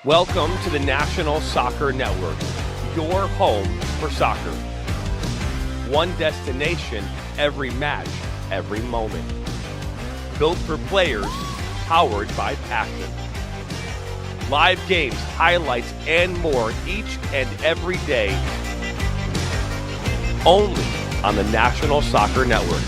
Welcome to the National Soccer Network, your home for soccer. One destination, every match, every moment. Built for players, powered by passion. Live games, highlights, and more each and every day. Only on the National Soccer Network.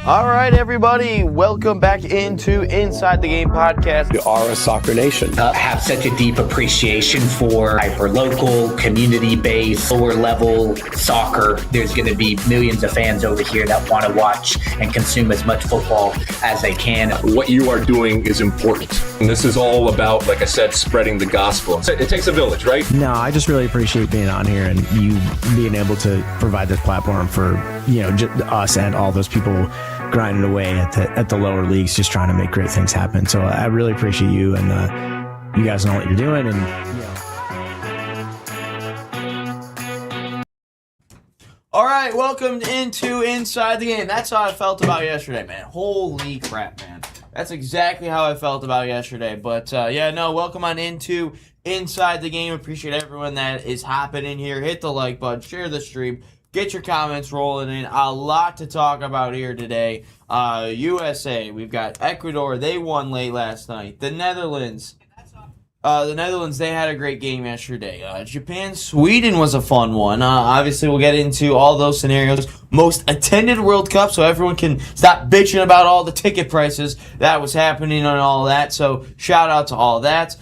All right, everybody, welcome back into Inside the Game podcast. We are a soccer nation. Have such a deep appreciation for hyper-local, community-based, lower-level soccer. There's going to be millions of fans over here that want to watch and consume as much football as they can. What you are doing is important. And this is all about, like I said, spreading the gospel. It takes a village, right? No, I just really appreciate being on here and you being able to provide this platform for, us and all those people grinding away at the lower leagues, just trying to make great things happen. So I really appreciate you, and you guys know what you're doing. And All right, welcome into Inside the Game. That's how I felt about yesterday, man. Holy crap, man. That's exactly how I felt about yesterday. But welcome on into Inside the Game. Appreciate everyone that is hopping in here. Hit the like button, share the stream. Get your comments rolling in. A lot to talk about here today. USA, we've got Ecuador. They won late last night. The Netherlands. They had a great game yesterday. Japan, Sweden was a fun one. Obviously, we'll get into all those scenarios. Most attended World Cup, so everyone can stop bitching about all the ticket prices that was happening and all that. So shout out to all that.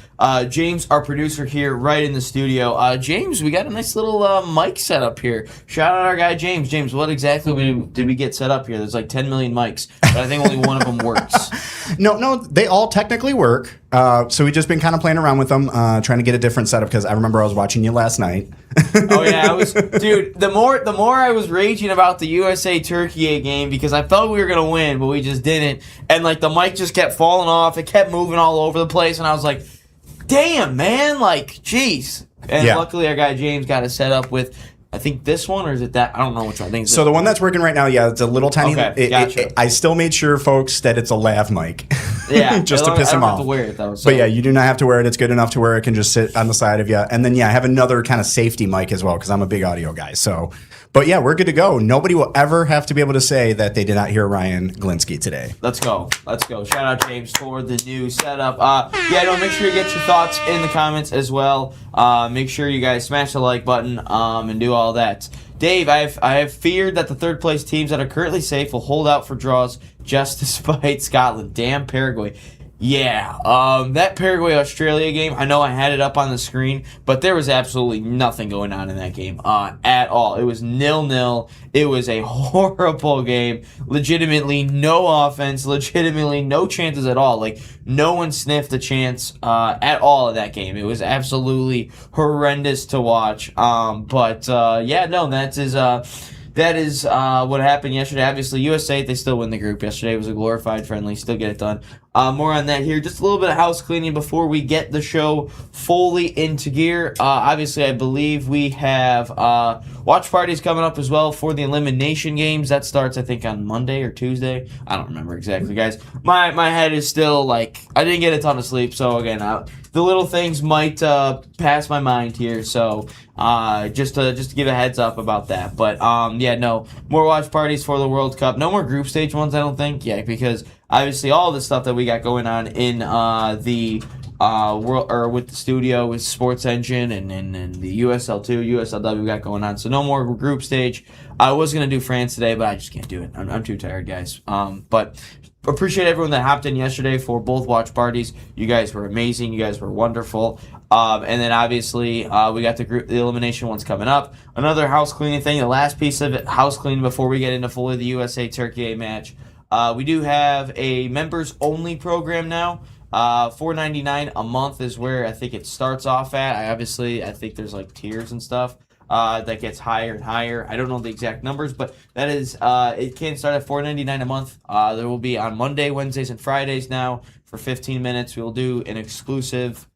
James, our producer here, right in the studio. James, we got a nice little mic set up here. Shout out our guy James. James, what exactly did we get set up here? There's like 10 million mics, but I think only one of them works. No, they all technically work. So we've just been kind of playing around with them, trying to get a different setup because I remember I was watching you last night. Oh yeah, dude. The more I was raging about the USA Turkey game because I felt we were gonna win, but we just didn't, and like the mic just kept falling off. It kept moving all over the place, and I was like, damn, man, like, jeez. And luckily our guy James got it set up with, I think this one, or is it that? I don't know which one. I think it's so. The one that's working right now, it's a little tiny. Okay, gotcha. I still made sure, folks, that it's a lav mic. Yeah, just to piss them off. I don't have to wear it though. So. But yeah, you do not have to wear it. It's good enough to where it can just sit on the side of you. And then I have another kind of safety mic as well because I'm a big audio guy. So, but yeah, we're good to go. Nobody will ever have to be able to say that they did not hear Ryan Glinsky today. Let's go. Shout out James for the new setup. Make sure you get your thoughts in the comments as well. Make sure you guys smash the like button and do all that. Dave, I have feared that the third place teams that are currently safe will hold out for draws just despite Scotland. Damn Paraguay. Yeah, that Paraguay-Australia game, I know I had it up on the screen, but there was absolutely nothing going on in that game at all. It was 0-0. It was a horrible game. Legitimately no offense. Legitimately no chances at all. Like, no one sniffed a chance at all in that game. It was absolutely horrendous to watch. That is what happened yesterday. Obviously, USA, they still win the group. Yesterday was a glorified friendly. Still get it done. More on that here. Just a little bit of house cleaning before we get the show fully into gear. Obviously, I believe we have watch parties coming up as well for the elimination games. That starts, I think, on Monday or Tuesday. I don't remember exactly, guys. My head is still, like, I didn't get a ton of sleep. So, again, the little things might pass my mind here. So, just to give a heads up about that. But, more watch parties for the World Cup. No more group stage ones, I don't think. Yeah, because obviously all the stuff that we got going on in the world, or with the studio, with Sports Engine and the USL2, USLW we got going on. So no more group stage. I was going to do France today, but I just can't do it. I'm too tired, guys. But appreciate everyone that hopped in yesterday for both watch parties. You guys were amazing. You guys were wonderful. And then obviously we got the elimination ones coming up. Another house cleaning thing. The last piece of it, house cleaning before we get into fully the USA Turkey match. We do have a members only program now. $4.99 a month is where I think it starts off at. I think there's like tiers and stuff that gets higher and higher. I don't know the exact numbers, but that is it can start at $4.99 a month. There will be on Monday, Wednesdays, and Fridays now for 15 minutes. We'll do an exclusive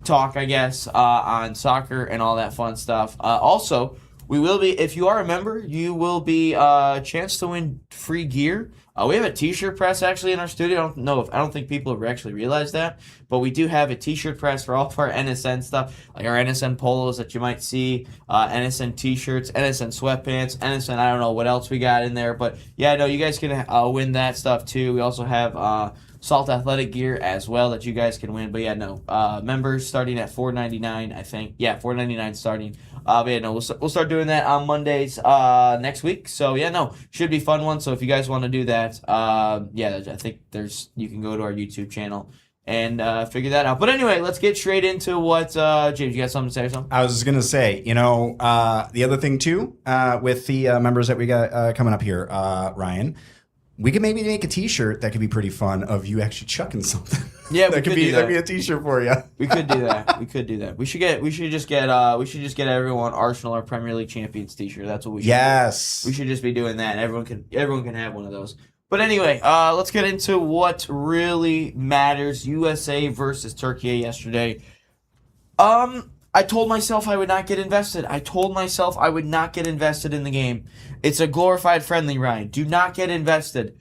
talk, I guess, on soccer and all that fun stuff. Also, we will be, if you are a member, you will be a chance to win free gear. We have a t-shirt press actually in our studio. I don't think people have actually realized that, but we do have a t-shirt press for all of our NSN stuff, like our NSN polos that you might see, NSN t-shirts, NSN sweatpants, NSN, I don't know what else we got in there, but yeah, no, you guys can win that stuff too. We also have Salt Athletic gear as well that you guys can win. But yeah, no, members starting at $4.99, I think. Yeah, $4.99 starting. But yeah, no, we'll start doing that on Mondays next week. So yeah, no, should be fun one. So if you guys want to do that, yeah, I think you can go to our YouTube channel and figure that out. But anyway, let's get straight into what James, you got something to say or something? I was just gonna say, the other thing too, with the members that we got coming up here, Ryan. We could maybe make a T-shirt that could be pretty fun of you actually chucking something. Yeah, that'd be a T-shirt for you. We could do that. We should just get everyone Arsenal or Premier League champions T-shirt. That's what we should. Yes, do. We should just be doing that. Everyone can have one of those. But anyway, let's get into what really matters. USA versus Turkey yesterday. I told myself I would not get invested. I told myself I would not get invested in the game. It's a glorified friendly, Ryan. Do not get invested.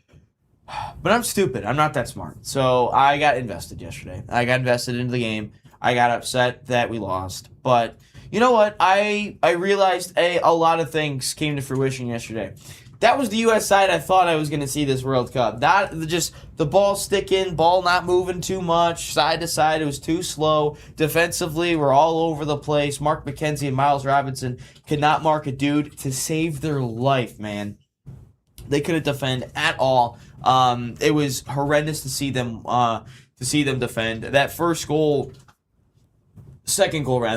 But I'm stupid. I'm not that smart. So I got invested yesterday. I got invested into the game. I got upset that we lost. But you know what? I realized a lot of things came to fruition yesterday. That was the U.S. side I thought I was going to see this World Cup. Not just the ball sticking, ball not moving too much, side to side. It was too slow. Defensively, we're all over the place. Mark McKenzie and Miles Robinson could not mark a dude to save their life, man. They couldn't defend at all. It was horrendous to see them defend. That second goal,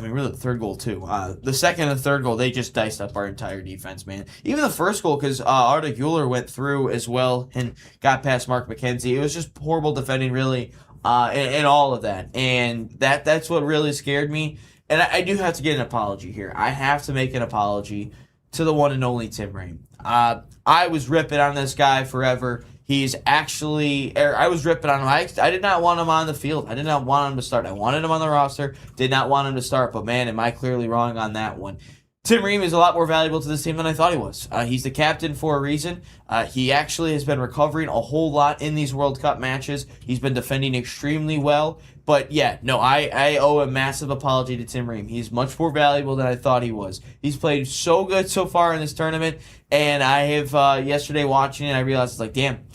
really the third goal too. The second and third goal, they just diced up our entire defense, man. Even the first goal, because Arda Güler went through as well and got past Mark McKenzie. It was just horrible defending, really, and all of that. And that's what really scared me. And I do have to get an apology here. I have to make an apology to the one and only Tim Ream. I was ripping on this guy forever. I was ripping on him. I did not want him on the field. I did not want him to start. I wanted him on the roster. Did not want him to start. But man, am I clearly wrong on that one. Tim Ream is a lot more valuable to this team than I thought he was. He's the captain for a reason. He actually has been recovering a whole lot in these World Cup matches. He's been defending extremely well. But yeah, no, I owe a massive apology to Tim Ream. He's much more valuable than I thought he was. He's played so good so far in this tournament. And I have, yesterday watching it, I realized, it's like, damn,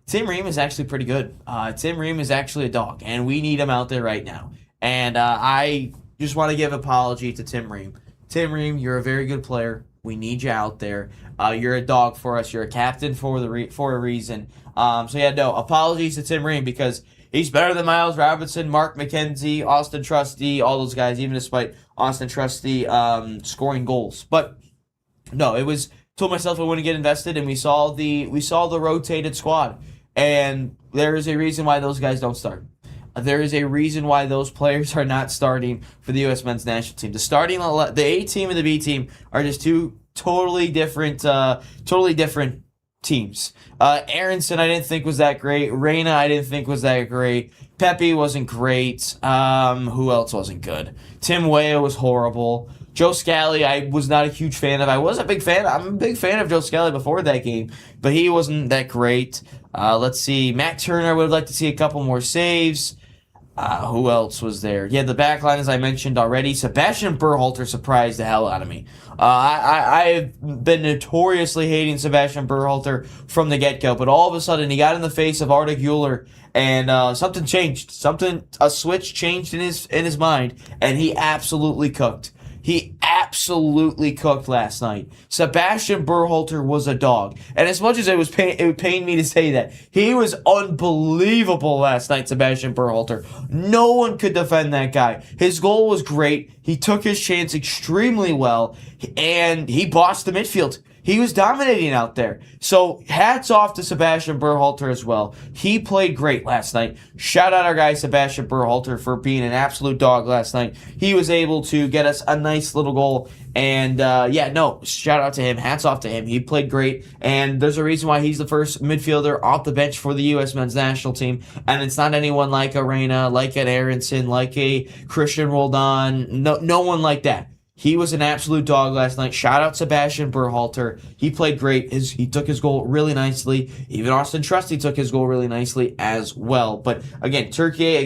Tim Ream is actually pretty good. Tim Ream is actually a dog, and we need him out there right now. And I just want to give an apology to Tim Ream. Tim Ream, you're a very good player. We need you out there. You're a dog for us. You're a captain for a reason. So yeah, no, apologies to Tim Ream because he's better than Miles Robinson, Mark McKenzie, Austin Trusty, all those guys, even despite Austin Trusty scoring goals. But no, told myself I wouldn't get invested, and we saw the rotated squad. And there is a reason why those guys don't start. There is a reason why those players are not starting for the U.S. men's national team. The A team and the B team are just two totally different teams. Aronson I didn't think was that great. Reyna I didn't think was that great. Pepe wasn't great. Who else wasn't good? Tim Weah was horrible. Joe Scally, I was not a huge fan of. I'm a big fan of Joe Scally before that game, but he wasn't that great. Let's see. Matt Turner, I would like to see a couple more saves. Who else was there? Yeah, the back line, as I mentioned already. Sebastian Berhalter surprised the hell out of me. I have been notoriously hating Sebastian Berhalter from the get-go, but all of a sudden he got in the face of Arda Güler, and something changed. A switch changed in his mind, and he absolutely cooked. He absolutely cooked last night. Sebastian Berhalter was a dog. And as much as it would pain me to say that, he was unbelievable last night, Sebastian Berhalter. No one could defend that guy. His goal was great. He took his chance extremely well, and he bossed the midfield. He was dominating out there. So hats off to Sebastian Berhalter as well. He played great last night. Shout out our guy Sebastian Berhalter for being an absolute dog last night. He was able to get us a nice little goal. And shout out to him. Hats off to him. He played great. And there's a reason why he's the first midfielder off the bench for the U.S. men's national team. And it's not anyone like a Reyna, like an Aronson, like a Christian Roldan. No one like that. He was an absolute dog last night. Shout out Sebastian Berhalter. He played great. He took his goal really nicely. Even Austin Trusty took his goal really nicely as well. But again, Turkey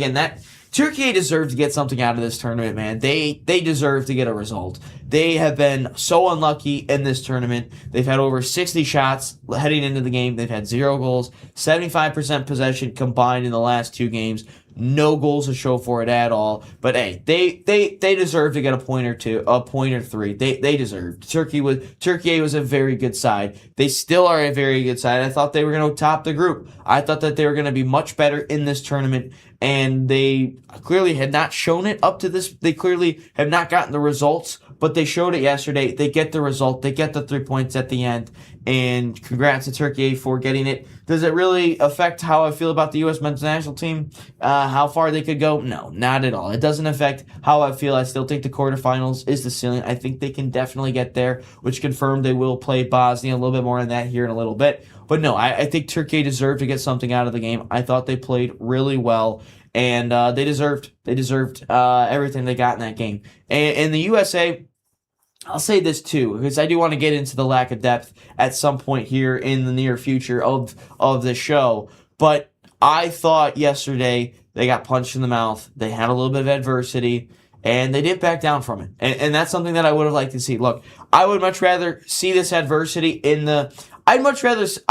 deserved to get something out of this tournament, man. They deserve to get a result. They have been so unlucky in this tournament. They've had over 60 shots heading into the game. They've had 0 goals, 75% possession combined in the last 2 games. No goals to show for it at all. But hey, they deserve to get a point or 2, a point or 3. They deserved. Turkey was a very good side. They still are a very good side. I thought they were going to top the group. I thought that they were going to be much better in this tournament, and they clearly had not shown it up to this. They clearly have not gotten the results, but they showed it yesterday. They get the result. They get the 3 points at the end. And congrats to Turkey for getting it. Does it really affect how I feel about the U.S. men's national team? How far they could go? No, not at all. It doesn't affect how I feel. I still think the quarterfinals is the ceiling. I think they can definitely get there, which confirmed they will play Bosnia. A little bit more on that here in a little bit. But no, I think Turkey deserved to get something out of the game. I thought they played really well. And they deserved everything they got in that game. And the USA, I'll say this too, because I do want to get into the lack of depth at some point here in the near future of the show. But I thought yesterday they got punched in the mouth. They had a little bit of adversity, and they didn't back down from it. And that's something that I would have liked to see. Look, I would much rather see this adversity in the. I'd much rather see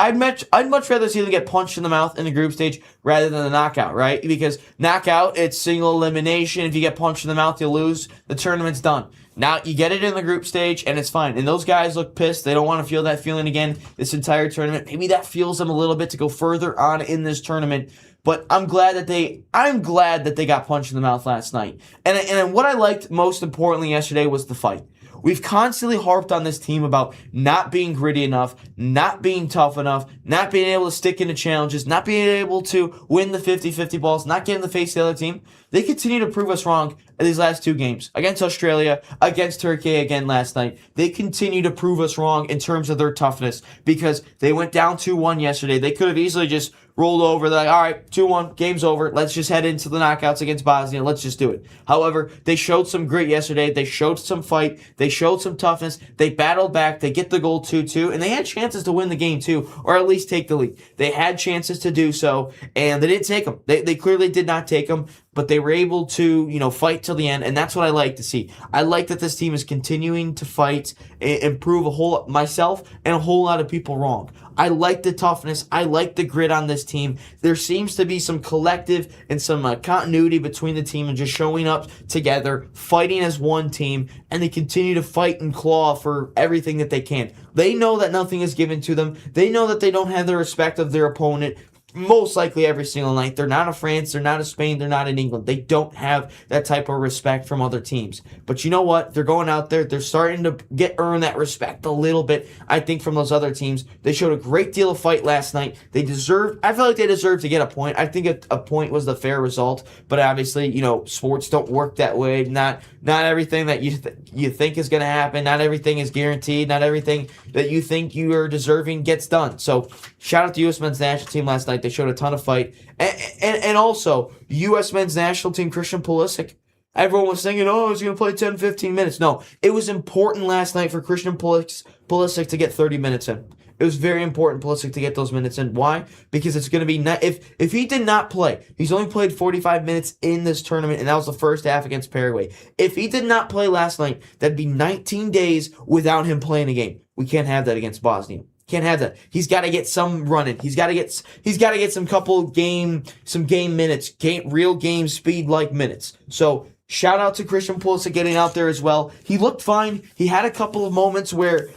them get punched in the mouth in the group stage rather than the knockout, right? Because knockout, it's single elimination. If you get punched in the mouth, you lose. The tournament's done. Now, you get it in the group stage, and it's fine. And those guys look pissed. They don't want to feel that feeling again this entire tournament. Maybe that fuels them a little bit to go further on in this tournament. But I'm glad that they got punched in the mouth last night. And what I liked most importantly yesterday was the fight. We've constantly harped on this team about not being gritty enough, not being tough enough, not being able to stick into challenges, not being able to win the 50-50 balls, not getting the face of the other team. They continue to prove us wrong in these last 2 games. Against Australia, against Turkey again last night. They continue to prove us wrong in terms of their toughness because they went down 2-1 yesterday. They could have easily just rolled over. They're like, all right, 2-1, game's over. Let's just head into the knockouts against Bosnia. Let's just do it. However, they showed some grit yesterday. They showed some fight. They showed some toughness. They battled back. They get the goal 2-2, and they had chances to win the game too, or at least take the lead. They had chances to do so, and they didn't take them. They clearly did not take them, but they were able to, fight till the end, and that's what I like to see. I like that this team is continuing to fight and prove myself and a whole lot of people wrong. I like the toughness. I like the grit on this team. There seems to be some collective and some continuity between the team and just showing up together, fighting as one team, and they continue to fight and claw for everything that they can. They know that nothing is given to them. They know that they don't have the respect of their opponent most likely every single night. They're not a France, they're not a Spain, they're not in England. They don't have that type of respect from other teams. But you know what? They're going out there, they're starting to earn that respect a little bit, I think, from those other teams. They showed a great deal of fight last night. I feel like they deserved to get a point. I think a point was the fair result, but obviously, sports don't work that way. Not everything that you think is going to happen, not everything is guaranteed, not everything that you think you are deserving gets done. So, shout out to U.S. men's national team last night. They showed a ton of fight. And also, U.S. men's national team, Christian Pulisic. Everyone was thinking, he's going to play 10, 15 minutes. No, it was important last night for Christian Pulisic to get 30 minutes in. It was very important, Pulisic, to get those minutes in. Why? Because it's going to be if he did not play, he's only played 45 minutes in this tournament, and that was the first half against Paraguay. If he did not play last night, that'd be 19 days without him playing a game. We can't have that against Bosnia. Can't have that. He's got to get some running. He's got to get some game minutes, real game speed like minutes. So shout out to Christian Pulisic getting out there as well. He looked fine. He had a couple of moments where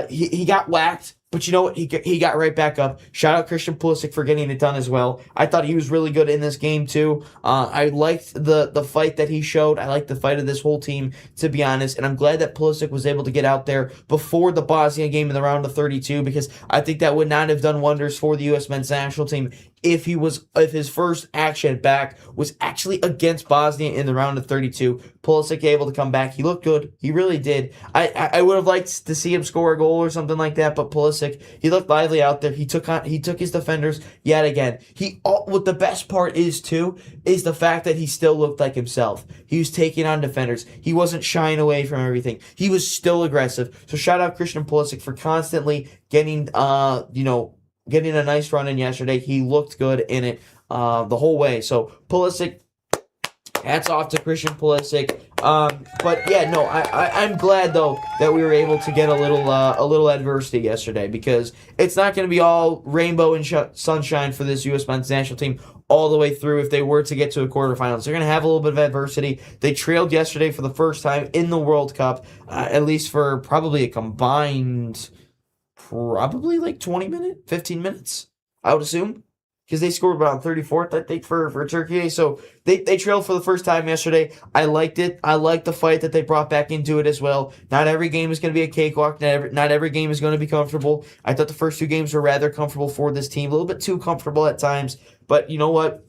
he got whacked. But you know what? He got right back up. Shout out Christian Pulisic for getting it done as well. I thought he was really good in this game too. I liked the fight that he showed. I liked the fight of this whole team, to be honest. And I'm glad that Pulisic was able to get out there before the Bosnia game in the round of 32, because I think that would not have done wonders for the U.S. men's national team if his first action back was actually against Bosnia in the round of 32. Pulisic able to come back. He looked good. He really did. I would have liked to see him score a goal or something like that, but Pulisic Pulisic. He looked lively out there. He took his defenders yet again. What the best part is too is the fact that he still looked like himself. He was taking on defenders. He wasn't shying away from everything. He was still aggressive. So shout out Christian Pulisic for constantly getting a nice run in yesterday. He looked good in it the whole way. So Pulisic, hats off to Christian Pulisic. But yeah, no, I'm glad though that we were able to get a little adversity yesterday, because it's not going to be all rainbow and sunshine for this U.S. men's national team all the way through. If they were to get to a quarterfinals, they're going to have a little bit of adversity. They trailed yesterday for the first time in the World Cup, at least for probably a combined, like 15 minutes, I would assume. Because they scored about 34th, I think, for Turkey. So they trailed for the first time yesterday. I liked it. I liked the fight that they brought back into it as well. Not every game is going to be a cakewalk. Not every game is going to be comfortable. I thought the first 2 games were rather comfortable for this team. A little bit too comfortable at times. But you know what?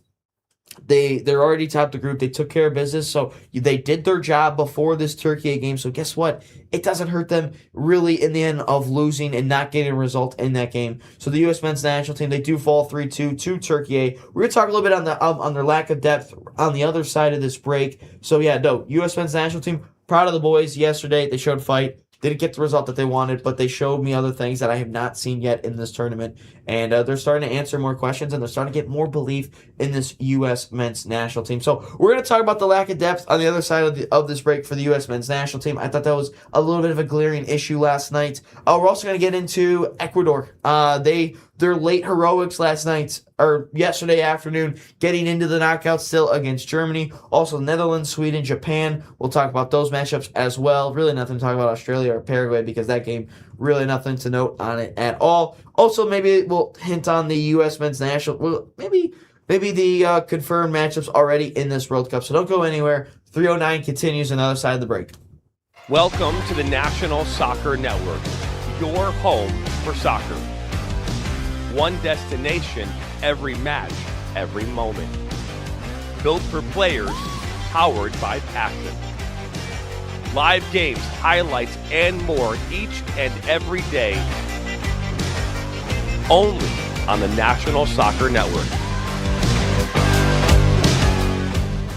They're already topped the group. They took care of business. So they did their job before this Turkey game. So guess what? It doesn't hurt them really in the end of losing and not getting a result in that game. So the U.S. men's national team, they do fall 3-2 to Turkey. We're going to talk a little bit on their lack of depth on the other side of this break. So yeah, no, U.S. men's national team, proud of the boys yesterday. They showed fight. Didn't get the result that they wanted, but they showed me other things that I have not seen yet in this tournament. And they're starting to answer more questions, and they're starting to get more belief in this U.S. men's national team. So we're going to talk about the lack of depth on the other side of this break for the U.S. men's national team. I thought that was a little bit of a glaring issue last night. We're also going to get into Ecuador. Their late heroics yesterday afternoon, getting into the knockout still against Germany. Also Netherlands, Sweden, Japan. We'll talk about those matchups as well. Really nothing to talk about Australia or Paraguay, because that game, really nothing to note on it at all. Also, maybe we'll hint on the U.S. men's national. Well, maybe the confirmed matchups already in this World Cup. So don't go anywhere. 309 continues on the other side of the break. Welcome to the National Soccer Network, your home for soccer. One destination, every match, every moment. Built for players, powered by passion. Live games, highlights, and more each and every day. Only on the National Soccer Network.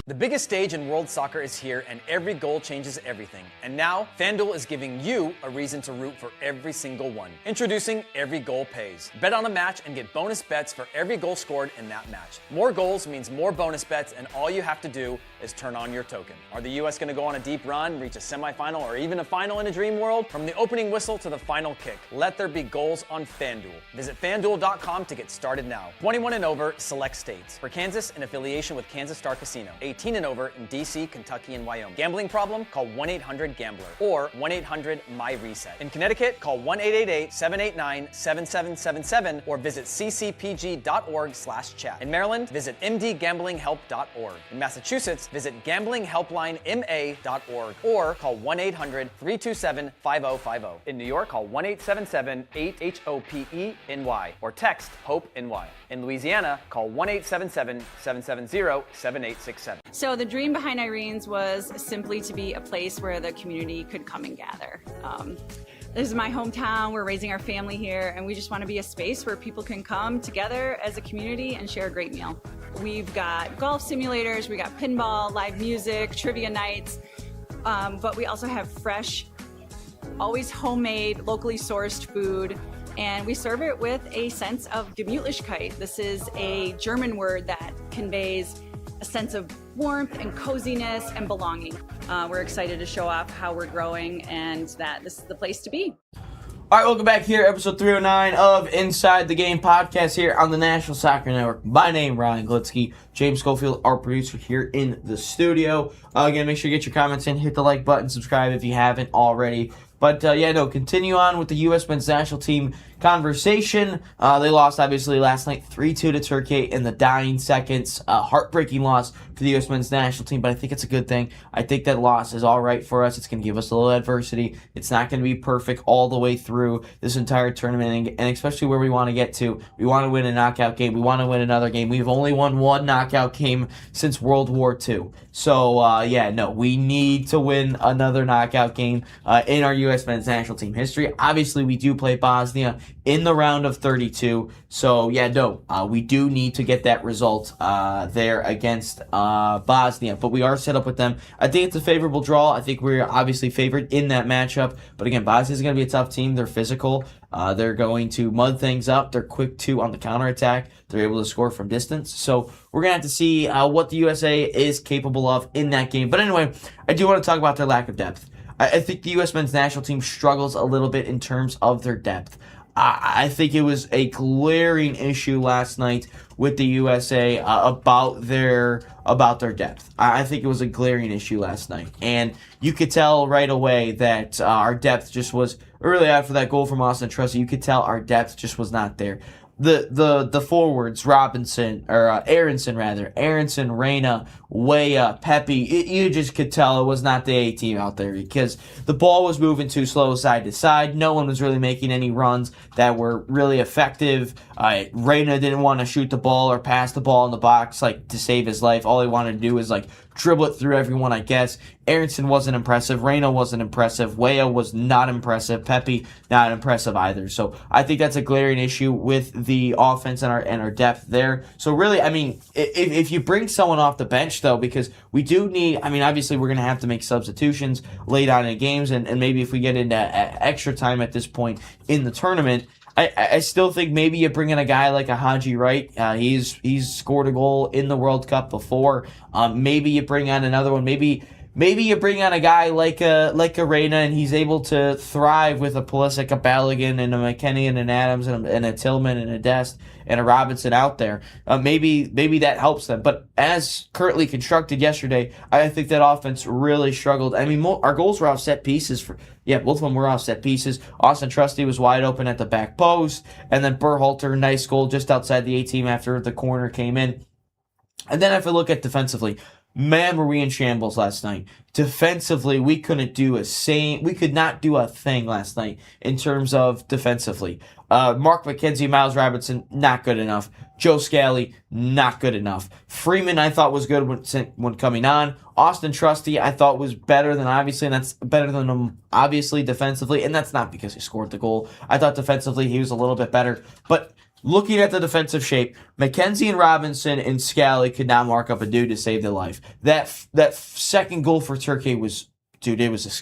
The biggest stage in world soccer is here, and every goal changes everything. And now, FanDuel is giving you a reason to root for every single one. Introducing Every Goal Pays. Bet on a match and get bonus bets for every goal scored in that match. More goals means more bonus bets, and all you have to do is turn on your token. Are the U.S. going to go on a deep run, reach a semifinal, or even a final in a dream world? From the opening whistle to the final kick, let there be goals on FanDuel. Visit FanDuel.com to get started now. 21 and over, select states. For Kansas, in affiliation with Kansas Star Casino. 18 and over in D.C., Kentucky, and Wyoming. Gambling problem? Call 1-800-GAMBLER or 1-800-MY-RESET. In Connecticut, call 1-888-789-7777 or visit ccpg.org/chat. In Maryland, visit mdgamblinghelp.org. In Massachusetts, visit gamblinghelplinema.org or call 1-800-327-5050. In New York, call 1-877-8-HOPE-NY or text HOPE-NY. In Louisiana, call 1-877-770-7867. So the dream behind Irene's was simply to be a place where the community could come and gather. This is my hometown, we're raising our family here, and we just want to be a space where people can come together as a community and share a great meal. We've got golf simulators, we got pinball, live music, trivia nights, but we also have fresh, always homemade, locally sourced food, and we serve it with a sense of Gemütlichkeit. This is a German word that conveys a sense of warmth and coziness and belonging. We're excited to show off how we're growing and that this is the place to be. All right, welcome back here, episode 309 of Inside the Game podcast here on the National Soccer Network. My name, Ryan Glitzky. James Schofield, our producer here in the studio. Again, make sure you get your comments in, hit the like button, subscribe if you haven't already. But, continue on with the U.S. men's national team conversation. They lost, obviously, last night 3-2 to Turkey in the dying seconds. Heartbreaking loss for the U.S. men's national team, but I think it's a good thing. I think that loss is all right for us. It's going to give us a little adversity. It's not going to be perfect all the way through this entire tournament, and especially where we want to get to. We want to win a knockout game. We want to win another game. We've only won one knockout game since World War II. So, we need to win another knockout game in our U.S. men's national team history. Obviously, we do play Bosnia in the round of 32. So, yeah, no, we do need to get that result there against Bosnia. But we are set up with them. I think it's a favorable draw. I think we're obviously favored in that matchup. But again, Bosnia is going to be a tough team. They're physical. They're going to mud things up. They're quick, too, on the counterattack. They're able to score from distance. So we're going to have to see what the USA is capable of in that game. But anyway, I do want to talk about their lack of depth. I think the U.S. men's national team struggles a little bit in terms of their depth. I think it was a glaring issue last night with the USA about their depth. I think it was a glaring issue last night. And you could tell right away that our depth just was, early after that goal from Austin Trusty, you could tell our depth just was not there. The forwards, Aronson, Reyna, Weah, Pepe, you just could tell it was not the A team out there because the ball was moving too slow side to side. No one was really making any runs that were really effective. Reyna didn't want to shoot the ball or pass the ball in the box like to save his life. All he wanted to do was like dribble it through everyone, I guess. Aronson wasn't impressive. Reyna wasn't impressive. Weah was not impressive. Pepe, not impressive either. So I think that's a glaring issue with the offense and our depth there. So really, I mean, if you bring someone off the bench, though, because we do need, I mean, obviously we're going to have to make substitutions late on in games, and maybe if we get into extra time at this point in the tournament, I still think maybe you bring in a guy like a Haji Wright. He's scored a goal in the World Cup before. Maybe you bring on another one. Maybe you bring on a guy like a Reyna, and he's able to thrive with a Pulisic, a Balogun, and a McKennie, and an Adams, and a Tillman, and a Dest, and a Robinson out there. Maybe that helps them. But as currently constructed yesterday, I think that offense really struggled. I mean, our goals were off set pieces. Both of them were off set pieces. Austin Trusty was wide open at the back post, and then Berhalter, nice goal just outside the A-team after the corner came in. And then if I look at defensively, man, were we in shambles last night. Defensively, we could not do a thing last night in terms of defensively. Mark McKenzie, Miles Robinson, not good enough. Joe Scally, not good enough. Freeman, I thought was good when coming on. Austin Trusty, I thought was better than obviously, and that's better than him obviously defensively, and that's not because he scored the goal. I thought defensively he was a little bit better, but looking at the defensive shape, McKenzie and Robinson and Scally could not mark up a dude to save their life. That second goal for Turkey was, dude, it was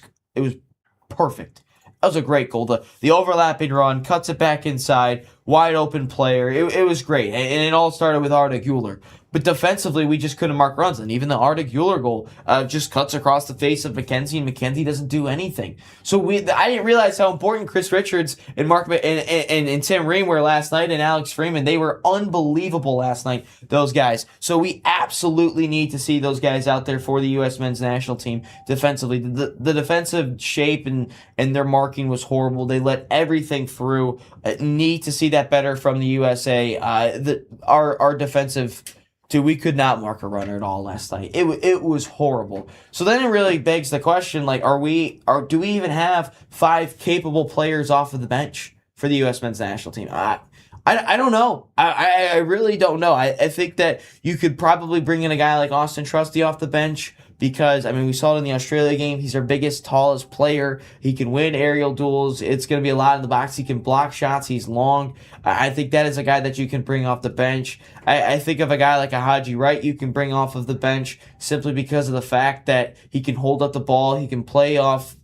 perfect. That was a great goal. The overlapping run, cuts it back inside, wide open player. It was great. And it all started with Arda Güler. But defensively, we just couldn't mark runs. And even the Arda Güler goal just cuts across the face of McKenzie, and McKenzie doesn't do anything. So I didn't realize how important Chris Richards and and Tim Ream were last night, and Alex Freeman. They were unbelievable last night, those guys. So we absolutely need to see those guys out there for the U.S. men's national team defensively. The defensive shape and their marking was horrible. They let everything through. Need to see that better from the USA. Our defensive... Dude, we could not mark a runner at all last night. It was horrible. So then it really begs the question, like, do we even have 5 capable players off of the bench for the U.S. men's national team? I don't know. I really don't know. I think that you could probably bring in a guy like Austin Trusty off the bench because, I mean, we saw it in the Australia game. He's our biggest, tallest player. He can win aerial duels. It's going to be a lot in the box. He can block shots. He's long. I think that is a guy that you can bring off the bench. I think of a guy like a Haji Wright you can bring off of the bench simply because of the fact that he can hold up the ball. He can play off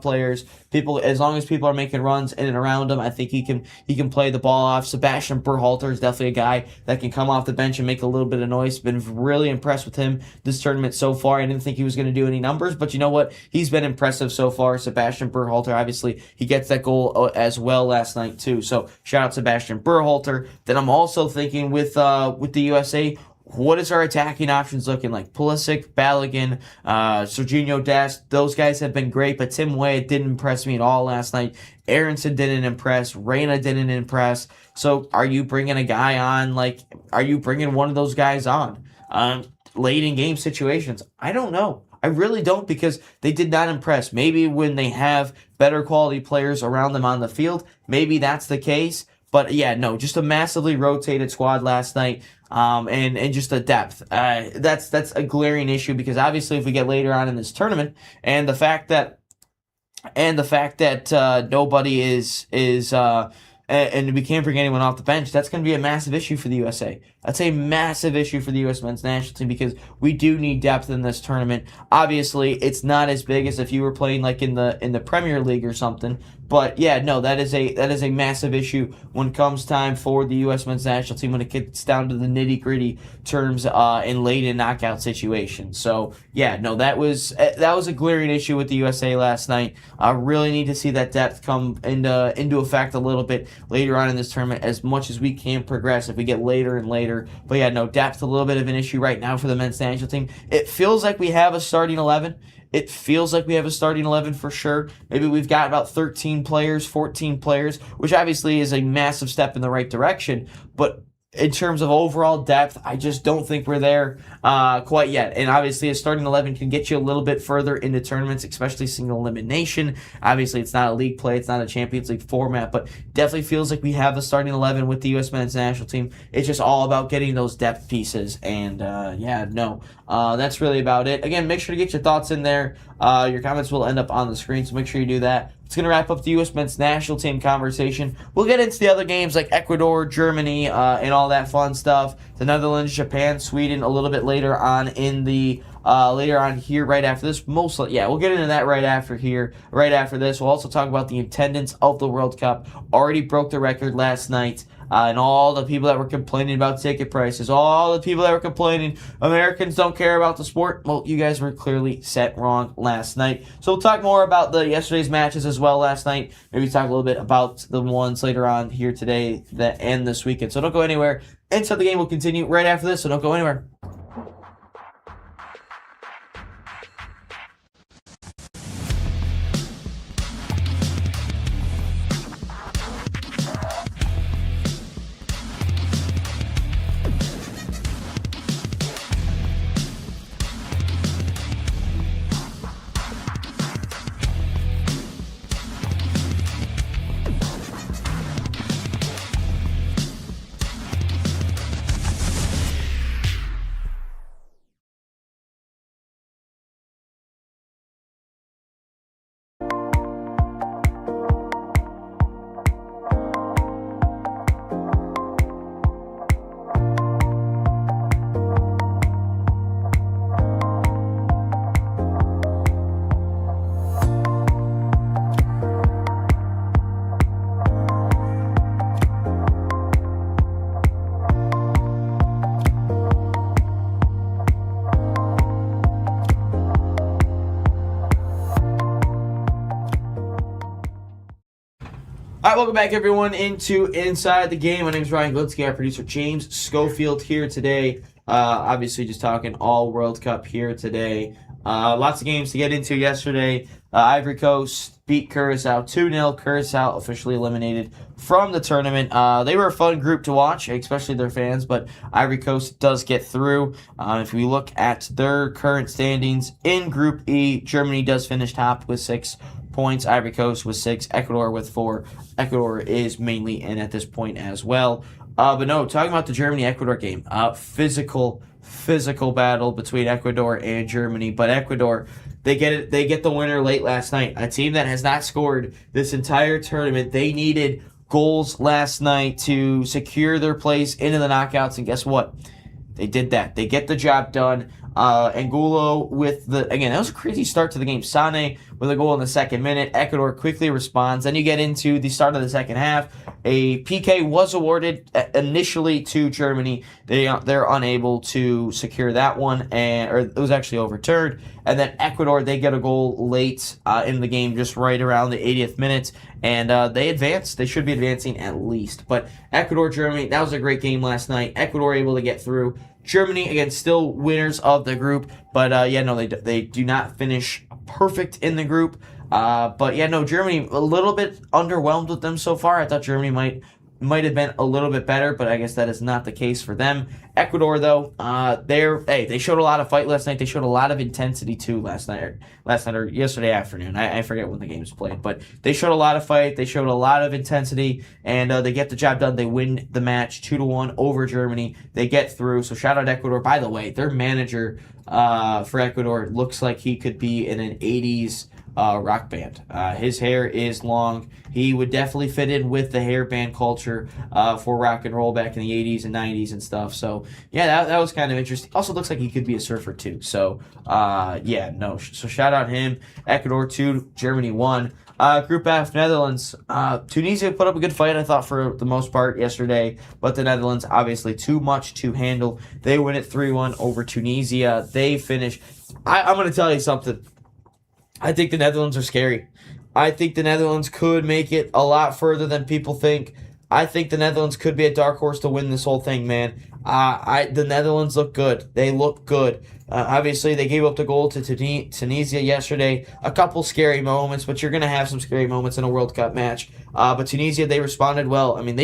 players. People, as long as people are making runs in and around him, I think he can play the ball off. Sebastian Berhalter is definitely a guy that can come off the bench and make a little bit of noise. Been really impressed with him this tournament so far. I didn't think he was going to do any numbers, but you know what? He's been impressive so far. Sebastian Berhalter, obviously, he gets that goal as well last night too. So shout out Sebastian Berhalter. Then I'm also thinking with the USA, what is our attacking options looking like? Pulisic, Balogun, Serginho Dest, those guys have been great, but Tim Weah didn't impress me at all last night. Aronson didn't impress. Reyna didn't impress. So are you bringing a guy on? Are you bringing one of those guys on late in game situations? I don't know. I really don't, because they did not impress. Maybe when they have better quality players around them on the field, maybe that's the case. But yeah, no, just a massively rotated squad last night, and just the depth. That's a glaring issue, because obviously if we get later on in this tournament, and the fact that nobody is and we can't bring anyone off the bench, that's going to be a massive issue for the USA. That's a massive issue for the U.S. men's national team because we do need depth in this tournament. Obviously, it's not as big as if you were playing like in the Premier League or something. But yeah, no, that is a massive issue when it comes time for the U.S. men's national team when it gets down to the nitty gritty terms in late in knockout situations. So yeah, no, that was a glaring issue with the USA last night. I really need to see that depth come into effect a little bit later on in this tournament as much as we can progress if we get later and later. But yeah, no, depth a little bit of an issue right now for the men's national team. It feels like we have a starting 11. It feels like we have a starting 11 for sure. Maybe we've got about 13 players, 14 players, which obviously is a massive step in the right direction. But in terms of overall depth, I just don't think we're there quite yet. And obviously, a starting 11 can get you a little bit further into tournaments, especially single elimination. Obviously, it's not a league play. It's not a Champions League format, but definitely feels like we have the starting 11 with the U.S. men's national team. It's just all about getting those depth pieces. And that's really about it. Again, make sure to get your thoughts in there. Your comments will end up on the screen, so make sure you do that. It's going to wrap up the U.S. men's national team conversation. We'll get into the other games like Ecuador, Germany, and all that fun stuff. The Netherlands, Japan, Sweden a little bit later on in the later on here right after this. We'll get into that right after this. We'll also talk about the attendance of the World Cup. Already broke the record last night. And all the people that were complaining about ticket prices, all the people that were complaining Americans don't care about the sport, well, you guys were clearly set wrong last night. So we'll talk more about yesterday's matches as well last night. Maybe talk a little bit about the ones later on here today and this weekend. So don't go anywhere. Inside the Game will continue right after this, so don't go anywhere. All right, welcome back, everyone, into Inside the Game. My name is Ryan Glinsky. Our producer, James Schofield, here today. Obviously, just talking all World Cup here today. Lots of games to get into yesterday. Ivory Coast beat Curacao 2-0. Curacao officially eliminated from the tournament. They were a fun group to watch, especially their fans, but Ivory Coast does get through. If we look at their current standings in Group E, Germany does finish top with 6 points. Ivory Coast with 6. Ecuador with 4. Ecuador is mainly in at this point as well. But no, talking about the Germany-Ecuador game, physical battle between Ecuador and Germany. But Ecuador, they get the winner late last night. A team that has not scored this entire tournament. They needed goals last night to secure their place into the knockouts, and guess what? They did that. They get the job done. Angulo that was a crazy start to the game. Sane with a goal in the second minute. Ecuador quickly responds. Then you get into the start of the second half. A PK was awarded initially to Germany. They're unable to secure that one, or it was actually overturned. And then Ecuador, they get a goal late in the game, just right around the 80th minute, and they advance. They should be advancing at least. But Ecuador, Germany, that was a great game last night. Ecuador able to get through. Germany, again, still winners of the group, but they do not finish perfect in the group. Germany a little bit underwhelmed with them so far. I thought Germany might have been a little bit better, but I guess that is not the case for them. Ecuador, though, they showed a lot of fight last night. They showed a lot of intensity too last night or yesterday afternoon. I forget when the games played, but they showed a lot of fight. They showed a lot of intensity, and they get the job done. They win the match 2-1 over Germany. They get through. So shout out Ecuador. By the way, their manager for Ecuador looks like he could be in an 80s rock band. His hair is long. He would definitely fit in with the hair band culture for rock and roll back in the 80s and 90s and stuff. So, yeah, that was kind of interesting. Also looks like he could be a surfer, too. So, So shout out him. Ecuador 2, Germany 1. Group F, Netherlands. Tunisia put up a good fight, I thought, for the most part yesterday. But the Netherlands, obviously, too much to handle. They win it 3-1 over Tunisia. They finish. I'm going to tell you something. I think the Netherlands are scary. I think the Netherlands could make it a lot further than people think. I think the Netherlands could be a dark horse to win this whole thing, man. The Netherlands look good. They look good. Obviously, they gave up the goal to Tunisia yesterday. A couple scary moments, but you're going to have some scary moments in a World Cup match. But Tunisia, they responded well. I mean,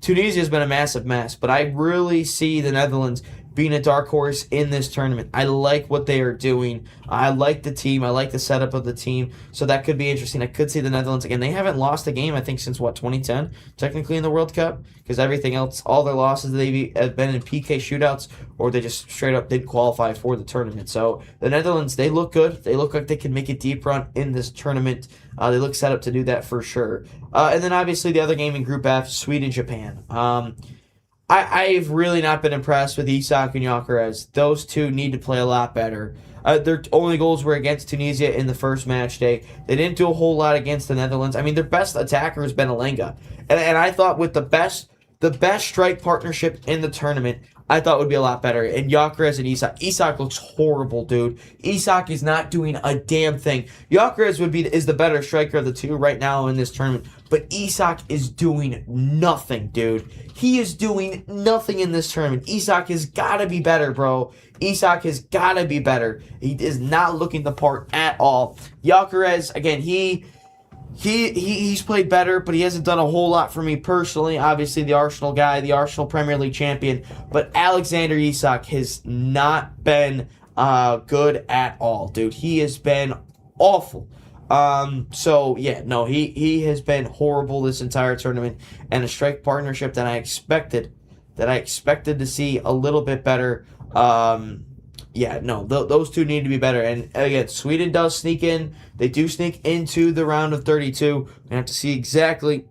Tunisia's been a massive mess, but I really see the Netherlands being a dark horse in this tournament. I like what they are doing. I like the team. I like the setup of the team. So that could be interesting. I could see the Netherlands again. They haven't lost a game, I think, since 2010, technically in the World Cup, because everything else, all their losses, they've been in PK shootouts, or they just straight up didn't qualify for the tournament. So the Netherlands, they look good. They look like they can make a deep run in this tournament. They look set up to do that for sure. And then obviously the other game in Group F, Sweden-Japan. I've really not been impressed with Isak and Gyökeres. Those two need to play a lot better. Their only goals were against Tunisia in the first match day. They didn't do a whole lot against the Netherlands. I mean, their best attacker has been Alenga. And I thought with the best strike partnership in the tournament, I thought would be a lot better. And Gyökeres and Isak. Isak looks horrible, dude. Isak is not doing a damn thing. Gyökeres is the better striker of the two right now in this tournament. But Isak is doing nothing, dude. He is doing nothing in this tournament. Isak has got to be better, bro. Isak has got to be better. He is not looking the part at all. Gyökeres, again, He's played better, but he hasn't done a whole lot for me personally. Obviously, the Arsenal guy, the Arsenal Premier League champion. But Alexander Isak has not been good at all, dude. He has been awful. He has been horrible this entire tournament. And a strike partnership that I expected to see a little bit better. Those two need to be better. And again, Sweden does sneak in. They do sneak into the round of 32. We have to see exactly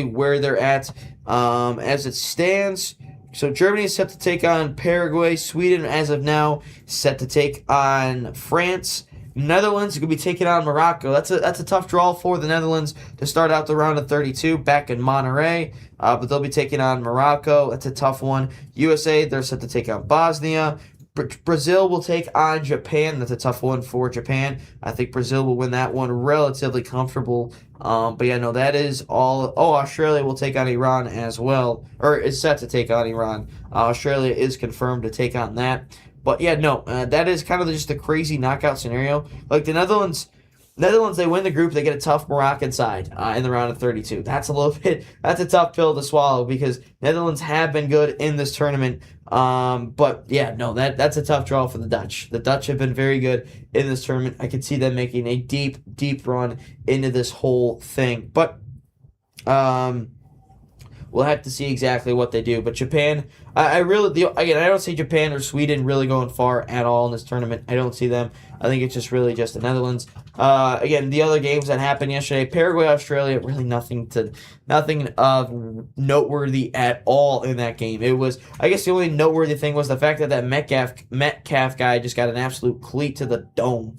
where they're at as it stands. So Germany is set to take on Paraguay. Sweden, as of now, set to take on France. Netherlands are going to be taking on Morocco. That's a tough draw for the Netherlands to start out the round of 32 back in Monterrey. But they'll be taking on Morocco. That's a tough one. USA, they're set to take on Bosnia. Brazil will take on Japan. That's a tough one for Japan. I think Brazil will win that one relatively comfortable. That is all. Oh, Australia will take on Iran as well, or is set to take on Iran. Australia is confirmed to take on that. But that is kind of just a crazy knockout scenario. Like the Netherlands, they win the group. They get a tough Moroccan side in the round of 32. That's a tough pill to swallow because Netherlands have been good in this tournament. That's a tough draw for the Dutch. The Dutch have been very good in this tournament. I could see them making a deep, deep run into this whole thing. But we'll have to see exactly what they do. But Japan, I don't see Japan or Sweden really going far at all in this tournament. I don't see them. I think it's just really just the Netherlands. The other games that happened yesterday, Paraguay, Australia, really nothing of noteworthy at all in that game. It was, I guess the only noteworthy thing was the fact that Metcalf guy just got an absolute cleat to the dome.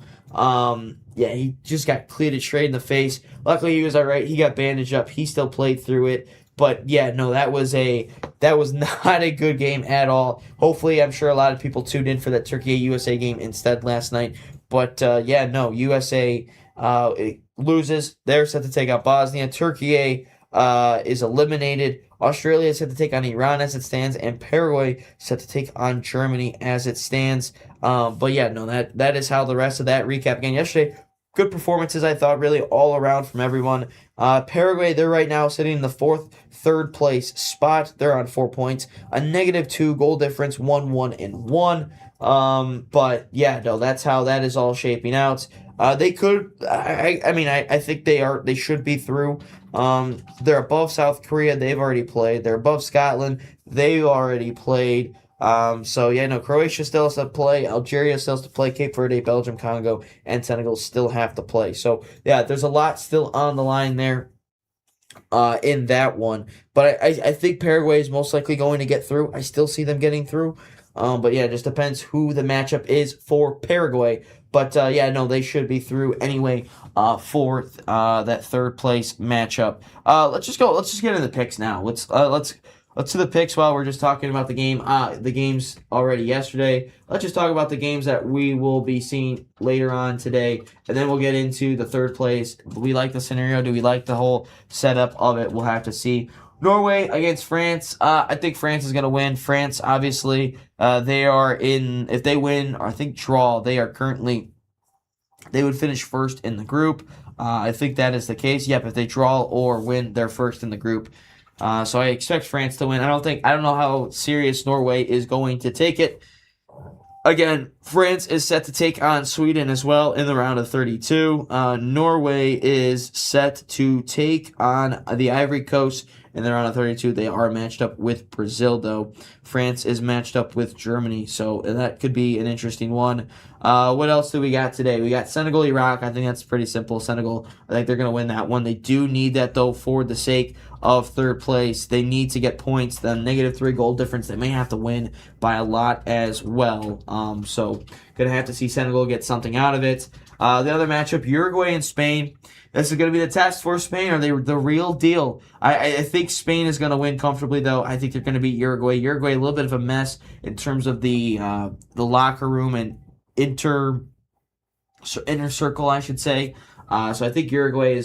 He just got cleated straight in the face. Luckily, he was all right. He got bandaged up. He still played through it. But that was not a good game at all. Hopefully, I'm sure a lot of people tuned in for that Turkey-USA game instead last night. But USA loses. They're set to take out Bosnia. Turkey is eliminated. Australia is set to take on Iran as it stands, and Paraguay set to take on Germany as it stands. That is how the rest of that recap again yesterday. Good performances, I thought, really all around from everyone. Paraguay, they're right now sitting in the third place spot. They're on 4 points. A -2 goal difference, 1-1-1. That's how that is all shaping out. They could, I think they should be through. They're above South Korea. They've already played. They're above Scotland. They've already played. Croatia still has to play. Algeria still has to play. Cape Verde, Belgium, Congo, and Senegal still have to play. So, yeah, there's a lot still on the line there in that one. But I think Paraguay is most likely going to get through. I still see them getting through. It just depends who the matchup is for Paraguay. But, they should be through anyway for that third place matchup. Let's just get into the picks now. Let's do the picks while we're just talking about the game. The games already yesterday. Let's just talk about the games that we will be seeing later on today, and then we'll get into the third place. Do we like the scenario? Do we like the whole setup of it? We'll have to see. Norway against France. I think France is going to win. France, obviously, they are in. If they win, or I think draw, they would finish first in the group. I think that is the case. Yep, if they draw or win, they're first in the group. So I expect France to win. I don't know how serious Norway is going to take it. Again, France is set to take on Sweden as well in the round of 32. Norway is set to take on the Ivory Coast in the round of 32. They are matched up with Brazil, though. France is matched up with Germany, so that could be an interesting one. What else do we got today? We got Senegal, Iraq. I think that's pretty simple. Senegal, I think they're going to win that one. They do need that, though, for the sake of third place. They need to get points. The -3 goal difference, they may have to win by a lot as well. So going to have to see Senegal get something out of it. The other matchup, Uruguay and Spain. This is going to be the test for Spain. Are they the real deal? I think Spain is going to win comfortably, though. I think they're going to beat Uruguay. Uruguay, a little bit of a mess in terms of the locker room and inner circle, I should say. So I think Uruguay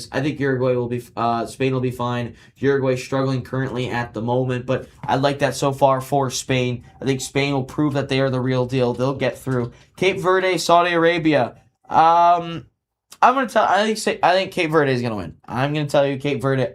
will be. Spain will be fine. Uruguay struggling currently at the moment, but I like that so far for Spain. I think Spain will prove that they are the real deal. They'll get through. Cape Verde, Saudi Arabia. I think Cape Verde is going to win. I'm going to tell you Cape Verde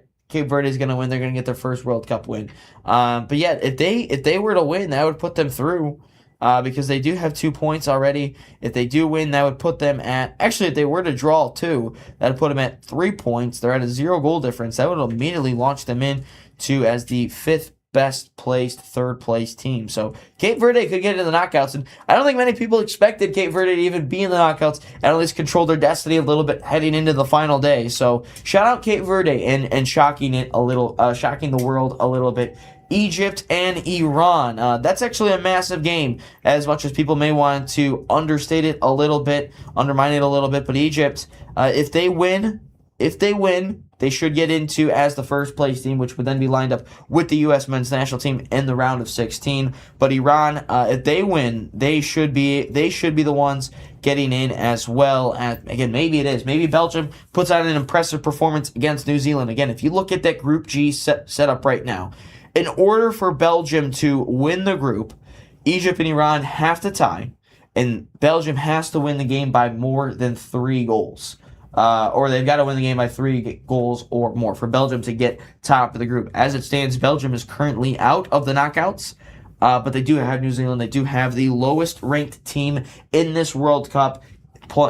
is going to win. They're going to get their first World Cup win. If they were to win, that would put them through because they do have 2 points already. If they do win, that would put them at... Actually, if they were to draw 2, that would put them at 3 points. They're at a 0 goal difference. That would immediately launch them in to as the 5th best placed third place team. So Cape Verde could get into the knockouts, and I don't think many people expected Cape Verde to even be in the knockouts and at least control their destiny a little bit heading into the final day. So shout out Cape Verde and shocking the world a little bit. Egypt and Iran. That's actually a massive game, as much as people may want to understate it a little bit, undermine it a little bit. But Egypt, if they win, they should get into as the first place team, which would then be lined up with the U.S. men's national team in the round of 16. But Iran, if they win, they should be the ones getting in as well. Again, maybe it is. Maybe Belgium puts out an impressive performance against New Zealand. Again, if you look at that Group G set up right now, in order for Belgium to win the group, Egypt and Iran have to tie, and Belgium has to win the game by more than 3 goals. Or they've got to win the game by 3 goals or more for Belgium to get top of the group. As it stands, Belgium is currently out of the knockouts, but they do have New Zealand. They do have the lowest ranked team in this World Cup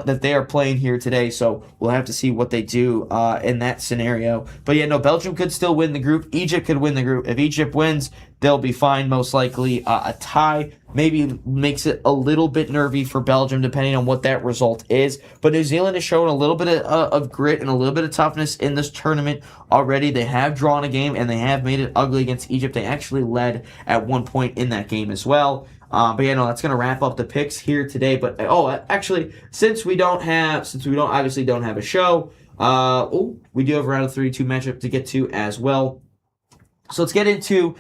that they are playing here today, so we'll have to see what they do in that scenario. But Belgium could still win the group. Egypt could win the group. If Egypt wins, they'll be fine, most likely. A tie maybe makes it a little bit nervy for Belgium, depending on what that result is. But New Zealand has shown a little bit of grit and a little bit of toughness in this tournament already. They have drawn a game, and they have made it ugly against Egypt. They actually led at one point in that game as well. That's going to wrap up the picks here today. But actually, since we obviously don't have a show, we do have a round of 32 matchup to get to as well. So let's get into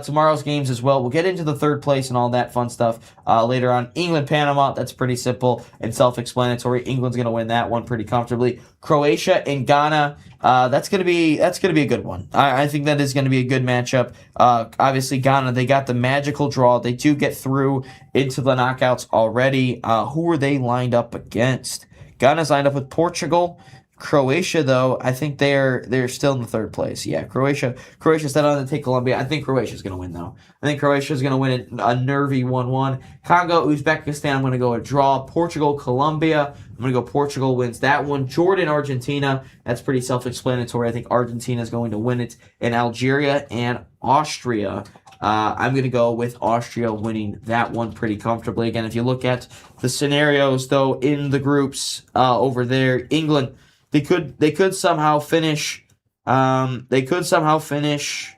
tomorrow's games as well. We'll get into the third place and all that fun stuff later on. England, Panama, that's pretty simple and self-explanatory. England's going to win that one pretty comfortably. Croatia and Ghana, that's going to be a good one. I think that is going to be a good matchup. Obviously, Ghana, they got the magical draw. They do get through into the knockouts already. Who are they lined up against? Ghana's lined up with Portugal. Croatia, though, I think they're still in the third place. Yeah, Croatia's set on to take Colombia. I think Croatia's going to win, though. I think Croatia's going to win a nervy 1-1. Congo, Uzbekistan, I'm going to go a draw. Portugal, Colombia, I'm going to go Portugal wins that one. Jordan, Argentina, that's pretty self-explanatory. I think Argentina is going to win it. And Algeria and Austria, I'm going to go with Austria winning that one pretty comfortably. Again, if you look at the scenarios, though, in the groups over there, England, they could somehow finish. Oh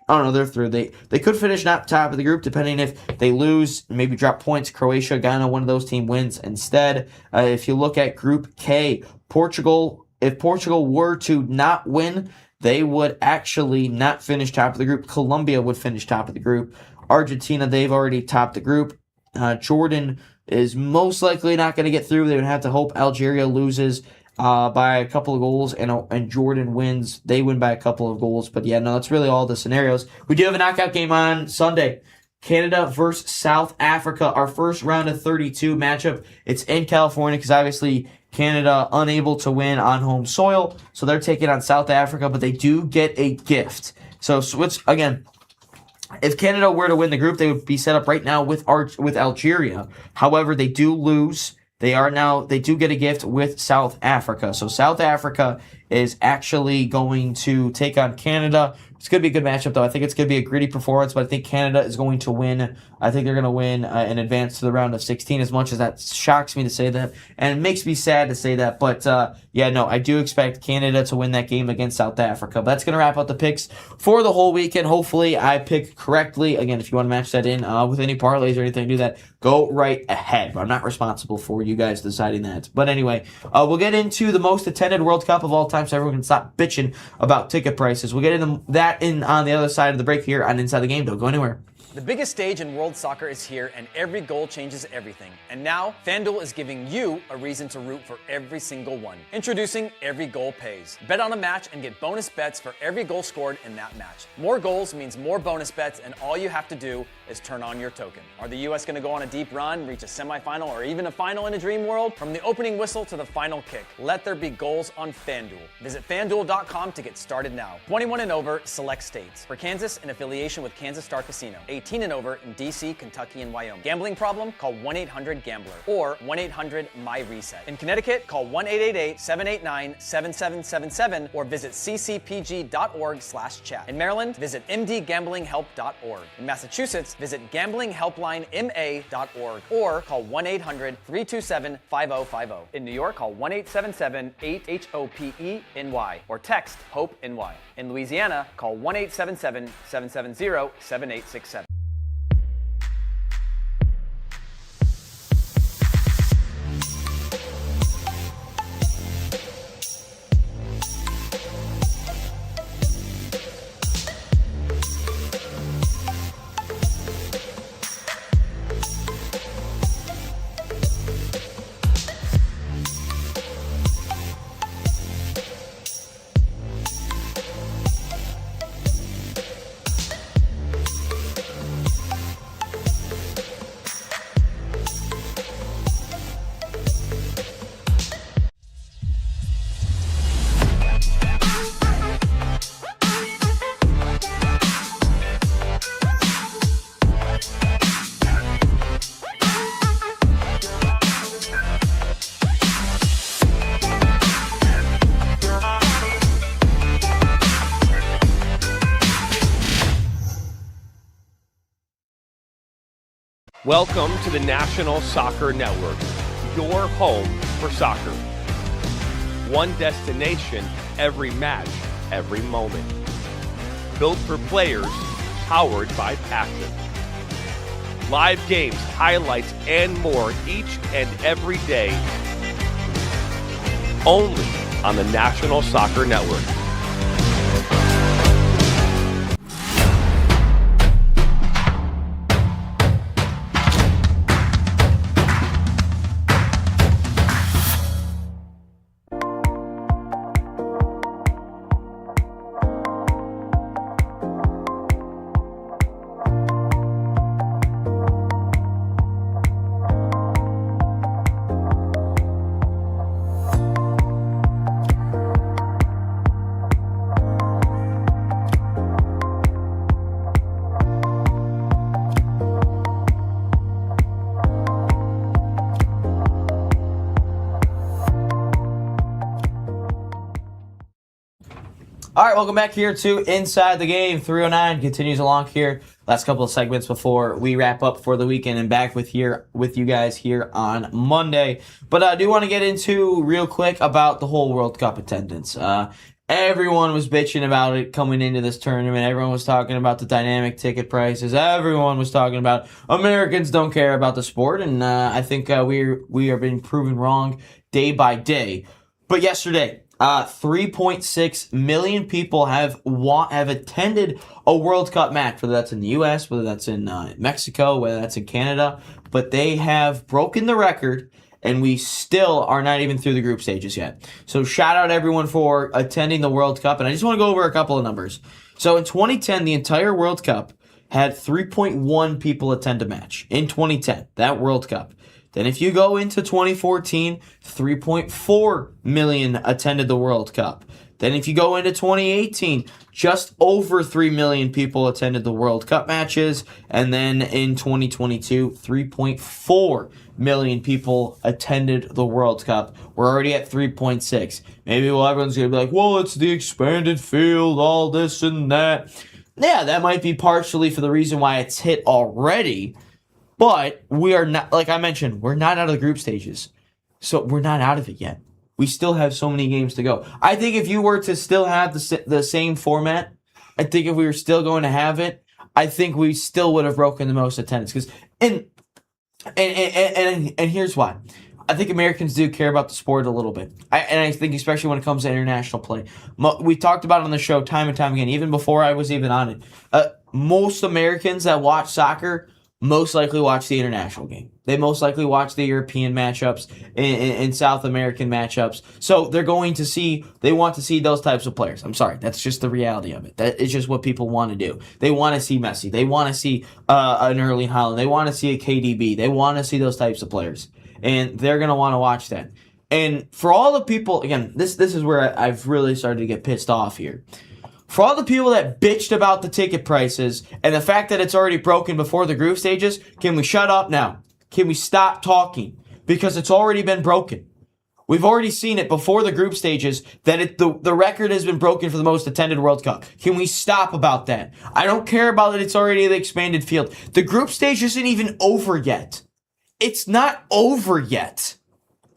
no, they're through. They could finish not top of the group, depending if they lose, maybe drop points. Croatia, Ghana, one of those teams wins instead. If you look at Group K, Portugal. If Portugal were to not win, they would actually not finish top of the group. Colombia would finish top of the group. Argentina, they've already topped the group. Jordan is most likely not going to get through. They would have to hope Algeria loses by a couple of goals and Jordan wins. They win by a couple of goals. But yeah, no, that's really all the scenarios. We do have a knockout game on Sunday. Canada versus South Africa, our first round of 32 matchup. It's in California because obviously Canada unable to win on home soil, so they're taking on South Africa, but they do get a gift. So again, if Canada were to win the group, they would be set up right now with Algeria. However, they do lose. They do get a gift with South Africa. So South Africa is actually going to take on Canada. It's going to be a good matchup, though. I think it's going to be a gritty performance, but I think Canada is going to win. I think they're going to win and advance to the round of 16, as much as that shocks me to say that, and it makes me sad to say that. But, I do expect Canada to win that game against South Africa. But that's going to wrap up the picks for the whole weekend. Hopefully, I pick correctly. Again, if you want to match that in with any parlays or anything, do that. Go right ahead. I'm not responsible for you guys deciding that. But anyway, we'll get into the most attended World Cup of all time so everyone can stop bitching about ticket prices. We'll get into that on the other side of the break here on Inside the Game. Don't go anywhere. The biggest stage in world soccer is here, and every goal changes everything. And now, FanDuel is giving you a reason to root for every single one. Introducing Every Goal Pays. Bet on a match and get bonus bets for every goal scored in that match. More goals means more bonus bets, and all you have to do is turn on your token. Are the U.S. going to go on a deep run, reach a semifinal, or even a final in a dream world? From the opening whistle to the final kick, let there be goals on FanDuel. Visit FanDuel.com to get started now. 21 and over, select states. For Kansas, in affiliation with Kansas Star Casino. 18 and over in D.C., Kentucky, and Wyoming. Gambling problem? Call 1-800-GAMBLER or 1-800-MY-RESET. In Connecticut, call 1-888-789-7777 or visit ccpg.org/chat. In Maryland, visit mdgamblinghelp.org. In Massachusetts, visit gamblinghelplinema.org or call 1-800-327-5050. In New York, call 1-877-8-HOPE-NY or text HOPE-NY. In Louisiana, call 1-877-770-7867. Welcome to the National Soccer Network, your home for soccer. One destination, every match, every moment. Built for players, powered by passion. Live games, highlights, and more each and every day. Only on the National Soccer Network. All right, welcome back here to Inside the Game. 309 continues along here. Last couple of segments before we wrap up for the weekend and back with you guys here on Monday. But I do want to get into real quick about the whole World Cup attendance. Everyone was bitching about it coming into this tournament. Everyone was talking about the dynamic ticket prices. Everyone was talking about Americans don't care about the sport. And I think we are being proven wrong day by day. But yesterday, 3.6 million people have attended a World Cup match, whether that's in the U.S., whether that's in Mexico, whether that's in Canada. But they have broken the record, and we still are not even through the group stages yet. So shout out everyone for attending the World Cup. And I just want to go over a couple of numbers. So in 2010, the entire World Cup had 3.1 people attend a match. In 2010, that World Cup. Then if you go into 2014, 3.4 million attended the World Cup. Then if you go into 2018, just over 3 million people attended the World Cup matches. And then in 2022, 3.4 million people attended the World Cup. We're already at 3.6. Maybe everyone's going to be like, well, it's the expanded field, all this and that. Yeah, that might be partially for the reason why it's hit already. But we are not, like I mentioned, we're not out of the group stages. So we're not out of it yet. We still have so many games to go. I think if you were to still have the same format, I think if we were still going to have it, I think we still would have broken the most attendance. And here's why. I think Americans do care about the sport a little bit. I think especially when it comes to international play. We talked about it on the show time and time again, even before I was even on it. Most Americans that watch soccer most likely watch the international game. They most likely watch the European matchups and South American matchups. So they want to see those types of players. I'm sorry, that's just the reality of it. That is just what people want to do. They want to see Messi. They want to see an Erling Haaland. They want to see a KDB. They want to see those types of players. And they're going to want to watch that. And for all the people, again, this is where I've really started to get pissed off here. For all the people that bitched about the ticket prices and the fact that it's already broken before the group stages, can we shut up now? Can we stop talking? Because it's already been broken. We've already seen it before the group stages that the record has been broken for the most attended World Cup. Can we stop about that? I don't care about it. It's already the expanded field. The group stage isn't even over yet. It's not over yet.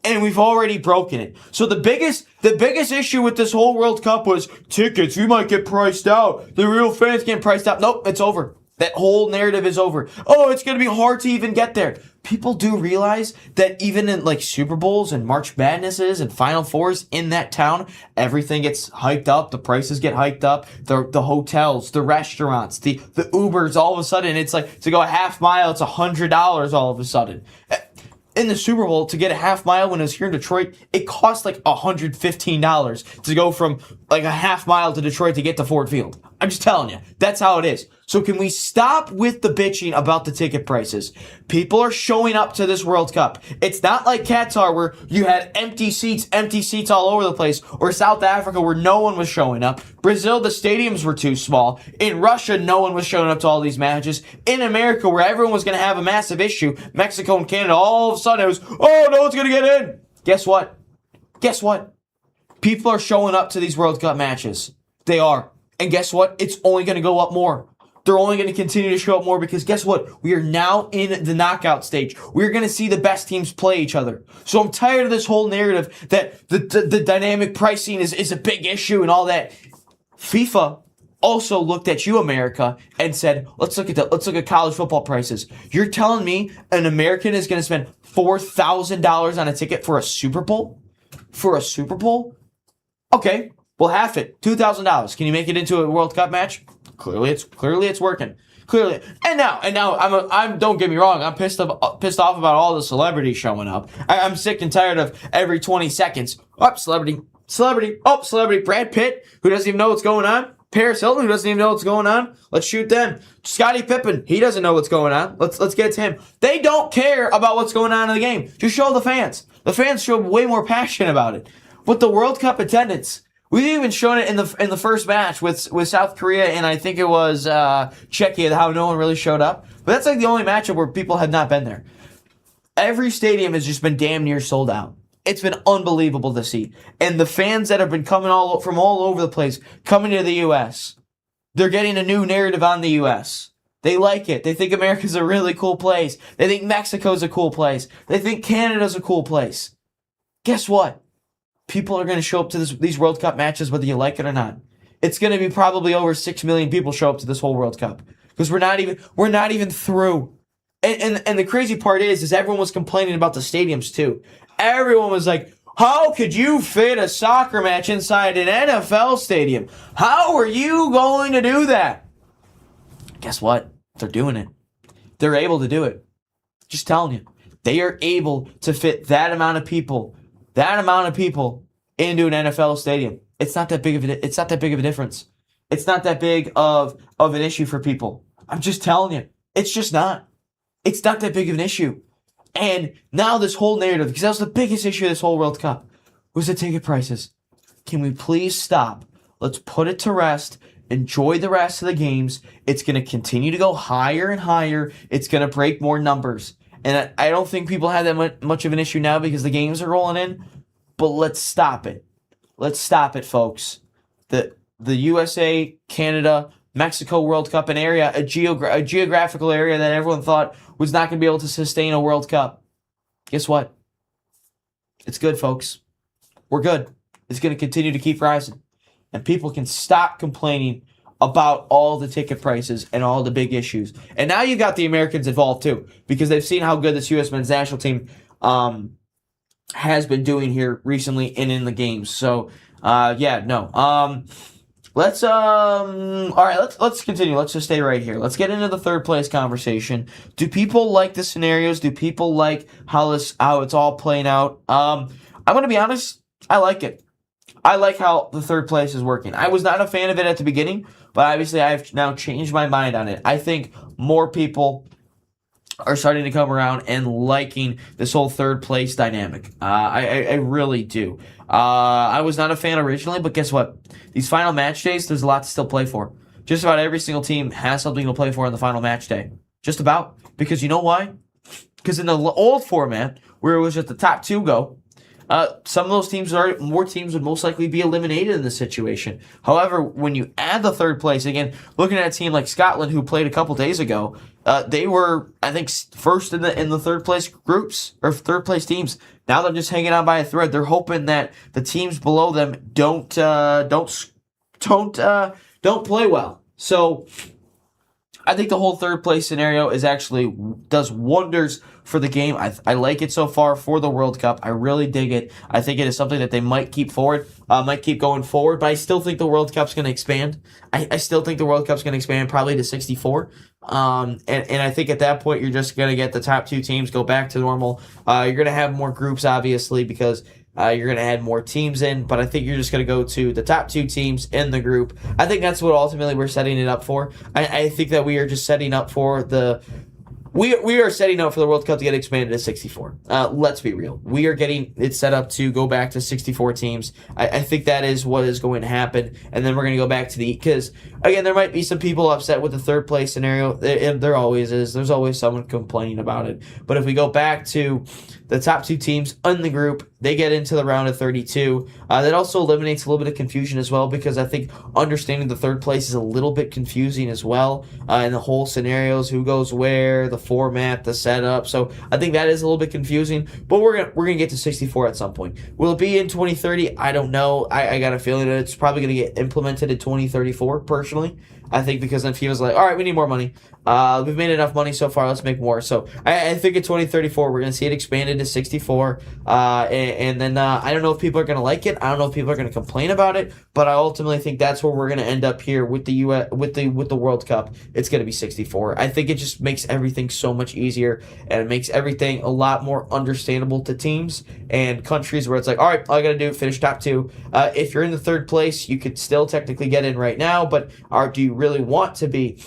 And we've already broken it. So the biggest issue with this whole World Cup was tickets. We might get priced out. The real fans get priced out. Nope, it's over. That whole narrative is over. Oh, it's going to be hard to even get there. People do realize that even in like Super Bowls and March Madnesses and Final Fours in that town, everything gets hiked up. The prices get hiked up. The hotels, the restaurants, the Ubers, all of a sudden, it's like to go a half mile, it's $100 all of a sudden. In the Super Bowl, to get a half mile when it was here in Detroit, it cost like $115 to go from like a half mile to Detroit to get to Ford Field. I'm just telling you, that's how it is. So can we stop with the bitching about the ticket prices? People are showing up to this World Cup. It's not like Qatar where you had empty seats all over the place, or South Africa where no one was showing up. Brazil, the stadiums were too small. In Russia, no one was showing up to all these matches. In America, where everyone was going to have a massive issue, Mexico and Canada, all of a sudden it was, oh, no one's going to get in. Guess what? People are showing up to these World Cup matches. They are. And guess what? It's only going to go up more. They're only going to continue to show up more because guess what? We are now in the knockout stage. We're going to see the best teams play each other. So I'm tired of this whole narrative that the dynamic pricing is a big issue and all that. FIFA also looked at you, America, and said, let's look at college football prices. You're telling me an American is going to spend $4,000 on a ticket for a Super Bowl? For a Super Bowl? Okay. Well, half it, $2,000. Can you make it into a World Cup match? Clearly it's working. Clearly, and now, I'm don't get me wrong. I'm pissed off about all the celebrities showing up. I'm sick and tired of every 20 seconds. Celebrity. Brad Pitt, who doesn't even know what's going on. Paris Hilton, who doesn't even know what's going on. Let's shoot them. Scottie Pippen, he doesn't know what's going on. Let's get to him. They don't care about what's going on in the game. Just show the fans. The fans show way more passion about it. With the World Cup attendance. We've even shown it in the first match with South Korea, and I think it was Czechia, how no one really showed up. But that's like the only matchup where people had not been there. Every stadium has just been damn near sold out. It's been unbelievable to see. And the fans that have been coming from all over the place, coming to the U.S., they're getting a new narrative on the U.S. They like it. They think America's a really cool place. They think Mexico's a cool place. They think Canada's a cool place. Guess what? People are going to show up to these World Cup matches whether you like it or not. It's going to be probably over 6 million people show up to this whole World Cup because we're not even through. And the crazy part is everyone was complaining about the stadiums too. Everyone was like, how could you fit a soccer match inside an NFL stadium? How are you going to do that? Guess what? They're doing it. They're able to do it. Just telling you. They are able to fit that amount of people into an NFL stadium. It's not that big of a difference. It's not that big of an issue for people. I'm just telling you. It's just not. It's not that big of an issue. And now this whole narrative, because that was the biggest issue of this whole World Cup, was the ticket prices. Can we please stop? Let's put it to rest. Enjoy the rest of the games. It's going to continue to go higher and higher. It's going to break more numbers. And I don't think people have that much of an issue now because the games are rolling in. But let's stop it. Let's stop it, folks. The USA, Canada, Mexico World Cup, an area, a geographical area that everyone thought was not going to be able to sustain a World Cup. Guess what? It's good, folks. We're good. It's going to continue to keep rising. And people can stop complaining about all the ticket prices and all the big issues. And now you've got the Americans involved too, because they've seen how good this U.S. men's national team has been doing here recently and in the games. So, all right, let's continue. Let's just stay right here. Let's get into the third place conversation. Do people like the scenarios? Do people like how it's all playing out? I'm going to be honest. I like it. I like how the third place is working. I was not a fan of it at the beginning, but obviously I've now changed my mind on it. I think more people are starting to come around and liking this whole third place dynamic. I really do. I was not a fan originally, but guess what? These final match days, there's a lot to still play for. Just about every single team has something to play for on the final match day. Just about. Because you know why? Because in the old format, where it was just the top two go, some of those more teams would most likely be eliminated in this situation. However, when you add the third place, again, looking at a team like Scotland who played a couple days ago, they were, I think, first in the third place groups or third place teams. Now they're just hanging on by a thread. They're hoping that the teams below them don't play well. So I think the whole third place scenario does wonders for the game. I like it so far for the World Cup. I really dig it. I think it is something that they might keep going forward, but I still think the World Cup's going to expand. I still think the World Cup's going to expand probably to 64. And I think at that point, you're just going to get the top two teams go back to normal. You're going to have more groups, obviously, because you're going to add more teams in, but I think you're just going to go to the top two teams in the group. I think that's what ultimately we're setting it up for. I think that we are just setting up for we are setting up for the World Cup to get expanded to 64. Let's be real. We are getting it set up to go back to 64 teams. I think that is what is going to happen. And then we're going to go back to because, again, there might be some people upset with the third place scenario. There always is. There's always someone complaining about it. But if we go back to the top two teams in the group, they get into the round of 32. That also eliminates a little bit of confusion as well, because I think understanding the third place is a little bit confusing as well, and the whole scenarios, who goes where, the format, the setup. So I think that is a little bit confusing, but we're gonna get to 64 at some point. Will it be in 2030? I don't know. I got a feeling that it's probably gonna get implemented in 2034. Personally, I think because then FIFA's like, all right, we need more money. We've made enough money so far. Let's make more. So I think in 2034 we're gonna see it expanded to 64. And then I don't know if people are gonna like it. I don't know if people are gonna complain about it. But I ultimately think that's where we're gonna end up here with the with the World Cup. It's gonna be 64. I think it just makes everything so much easier, and it makes everything a lot more understandable to teams and countries, where it's like, all right, all I gotta do is finish top two. If you're in the third place, you could still technically get in right now, but do you really want to be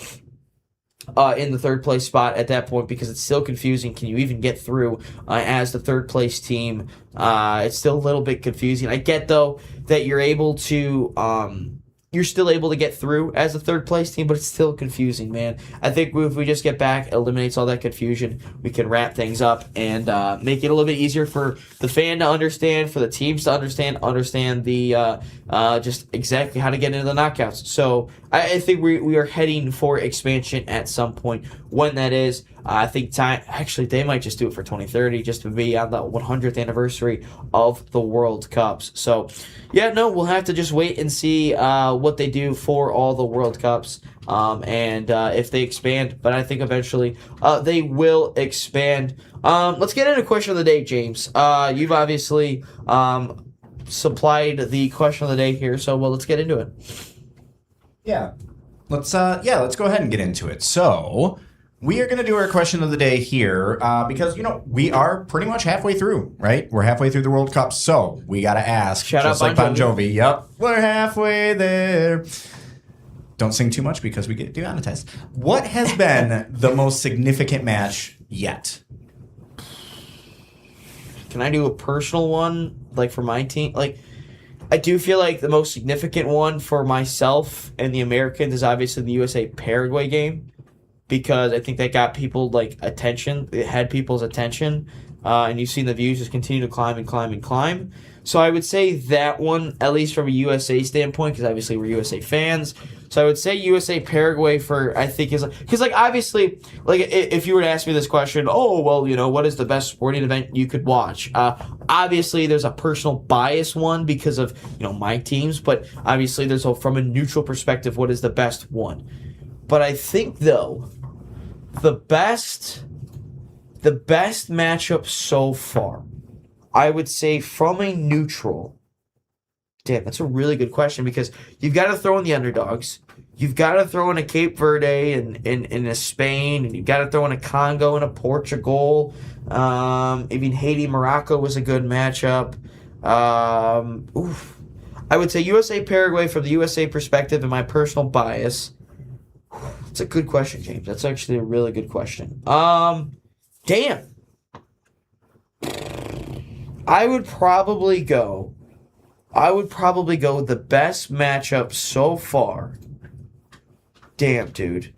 in the third place spot at that point? Because it's still confusing. Can you even get through as the third place team? It's still a little bit confusing. I get, though, that you're able to you're still able to get through as a third place team, but it's still confusing, man. I think if we just get back, eliminates all that confusion, we can wrap things up and make it a little bit easier for the fan to understand, for the teams to understand the just exactly how to get into the knockouts. So I think we are heading for expansion at some point. When that is, I think they might just do it for 2030, just to be on the 100th anniversary of the World Cups. So, yeah, no, we'll have to just wait and see what they do for all the World Cups and if they expand. But I think eventually they will expand. Let's get into question of the day, James. You've obviously supplied the question of the day here, so let's get into it. Yeah. Let's go ahead and get into it. So, we are going to do our question of the day here because, we are pretty much halfway through, right? We're halfway through the World Cup, so we got to ask. Shout just out like Bon Bon Jovi. Jovi. Yep, we're halfway there. Don't sing too much because we get demonetized. What has been the most significant match yet? Can I do a personal one, like for my team? Like, I do feel like the most significant one for myself and the Americans is obviously the USA-Paraguay game, because I think that got people, attention. It had people's attention, and you've seen the views just continue to climb and climb and climb. So I would say that one, at least from a USA standpoint, because obviously we're USA fans. So I would say USA-Paraguay because obviously, if you were to ask me this question, what is the best sporting event you could watch? Obviously, there's a personal bias one because of, my teams, but obviously there's from a neutral perspective, what is the best one? But I think, though, the best matchup so far, I would say from a neutral. Damn, that's a really good question because you've got to throw in the underdogs. You've got to throw in a Cape Verde and a Spain, and you've got to throw in a Congo and a Portugal. Even Haiti, Morocco was a good matchup. I would say USA, Paraguay from the USA perspective and my personal bias. It's a good question, James. That's actually a really good question. Damn. I would probably go the best matchup so far. Damn, dude.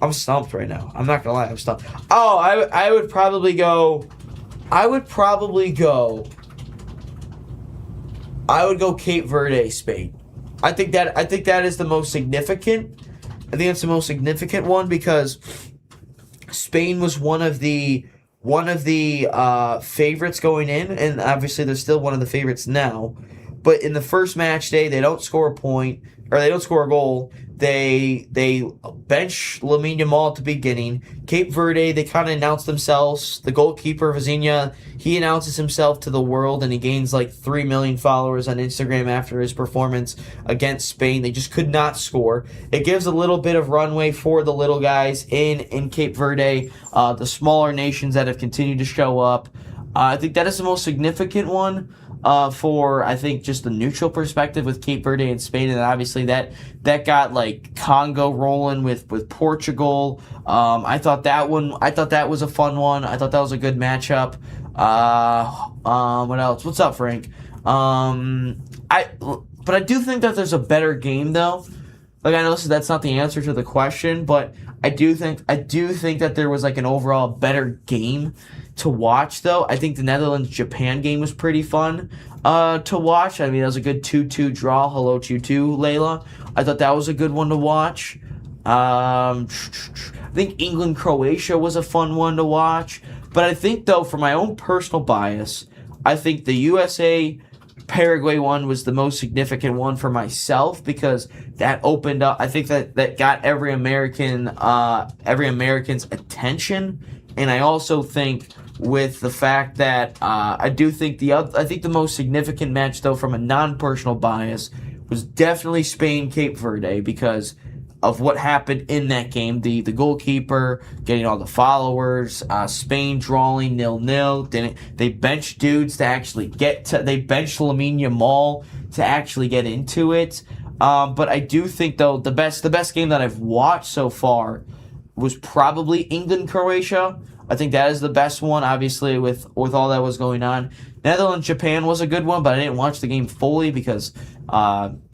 I'm stumped right now. I'm not gonna lie, I'm stumped. Oh, I would probably go Cape Verde, Spain. I think that is the most significant. I think it's the most significant one because Spain was one of the favorites going in, and obviously they're still one of the favorites now. But in the first match day, they don't score a point, or they don't score a goal. They bench Lamine Yamal at the beginning. Cape Verde, they kind of announce themselves. The goalkeeper, Vizinha, he announces himself to the world, and he gains 3 million followers on Instagram after his performance against Spain. They just could not score. It gives a little bit of runway for the little guys in Cape Verde, the smaller nations that have continued to show up. I think that is the most significant one. For, I think, just the neutral perspective with Cape Verde and Spain, and obviously that got Congo rolling with Portugal. I thought that was a fun one. I thought that was a good matchup. What else? What's up, Frank? But I do think that there's a better game though. I know that's not the answer to the question, but I do think that there was an overall better game to watch, though. I think the Netherlands-Japan game was pretty fun to watch. I mean, that was a good 2-2 draw. Hello, 2-2, Layla. I thought that was a good one to watch. I think England-Croatia was a fun one to watch. But I think, though, for my own personal bias, I think the USA-Paraguay one was the most significant one for myself because that opened up. I think that got every American's attention, and I also think with the fact that I think the most significant match though from a non-personal bias was definitely Spain-Cape Verde because of what happened in that game. The goalkeeper getting all the followers, Spain drawing 0-0. They benched dudes to actually they benched Lamine Yamal to actually get into it. But I do think though the best game that I've watched so far was probably England-Croatia. I think that is the best one, obviously, with all that was going on. Netherlands, Japan was a good one, but I didn't watch the game fully because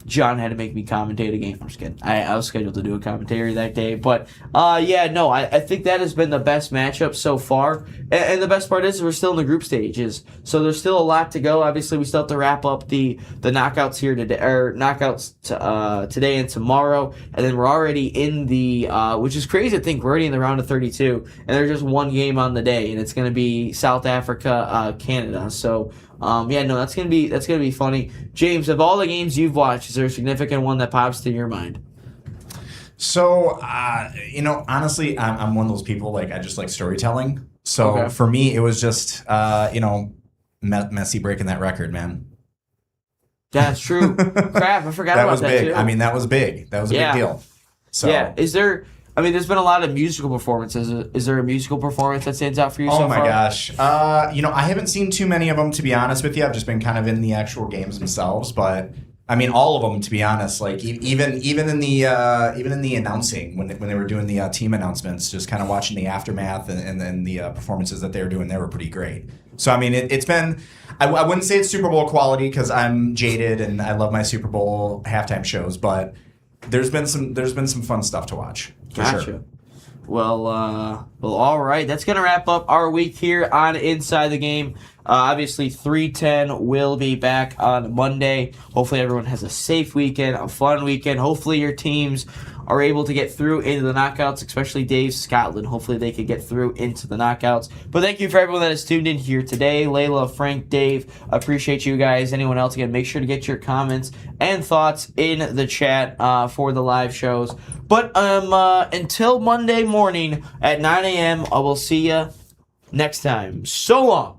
John had to make me commentate a game. I'm just kidding. I was scheduled to do a commentary that day. But, I think that has been the best matchup so far. And the best part is we're still in the group stages. So there's still a lot to go. Obviously, we still have to wrap up the knockouts here today, or knockouts today and tomorrow. And then we're already in the, which is crazy to think, we're already in the round of 32. And there's just one game on the day, and it's going to be South Africa, Canada. So, that's gonna be funny. James, of all the games you've watched, is there a significant one that pops to your mind? So, honestly, I'm one of those people, like, I just like storytelling. So for me, it was just, Messi breaking that record, man. That's true. Crap, I forgot that about was that big. too. I mean, that was big. That was a big deal. So yeah, there's been a lot of musical performances. Is there a musical performance that stands out for you so far? Oh my gosh. I haven't seen too many of them, to be honest with you. I've just been kind of in the actual games themselves, but I mean, all of them, to be honest. Like even in the announcing when they were doing the team announcements, just kind of watching the aftermath and then the performances that they were doing, they were pretty great. So I mean, it's been. I wouldn't say it's Super Bowl quality because I'm jaded and I love my Super Bowl halftime shows, but there's been some fun stuff to watch. Gotcha. Sure. Well, all right. That's going to wrap up our week here on Inside the Game. Obviously, 310 will be back on Monday. Hopefully, everyone has a safe weekend, a fun weekend. Hopefully, your teams are able to get through into the knockouts, especially Dave's Scotland. Hopefully, they can get through into the knockouts. But thank you for everyone that has tuned in here today. Layla, Frank, Dave, appreciate you guys. Anyone else, again, make sure to get your comments and thoughts in the chat for the live shows. But until Monday morning at 9 a.m., I will see you next time. So long.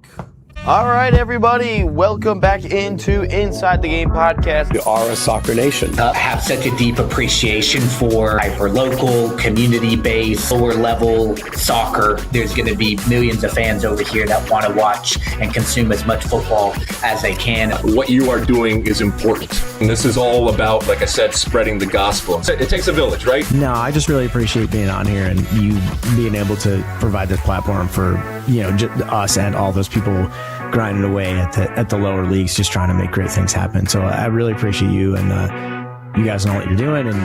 All right, everybody. Welcome back into Inside the Game podcast. We are a soccer nation. Have such a deep appreciation for hyper-local, community-based, lower-level soccer. There's going to be millions of fans over here that want to watch and consume as much football as they can. What you are doing is important. And this is all about, like I said, spreading the gospel. It takes a village, right? No, I just really appreciate being on here and you being able to provide this platform for, us and all those people grinding away at the lower leagues, just trying to make great things happen. So I really appreciate you, and you guys know what you're doing, and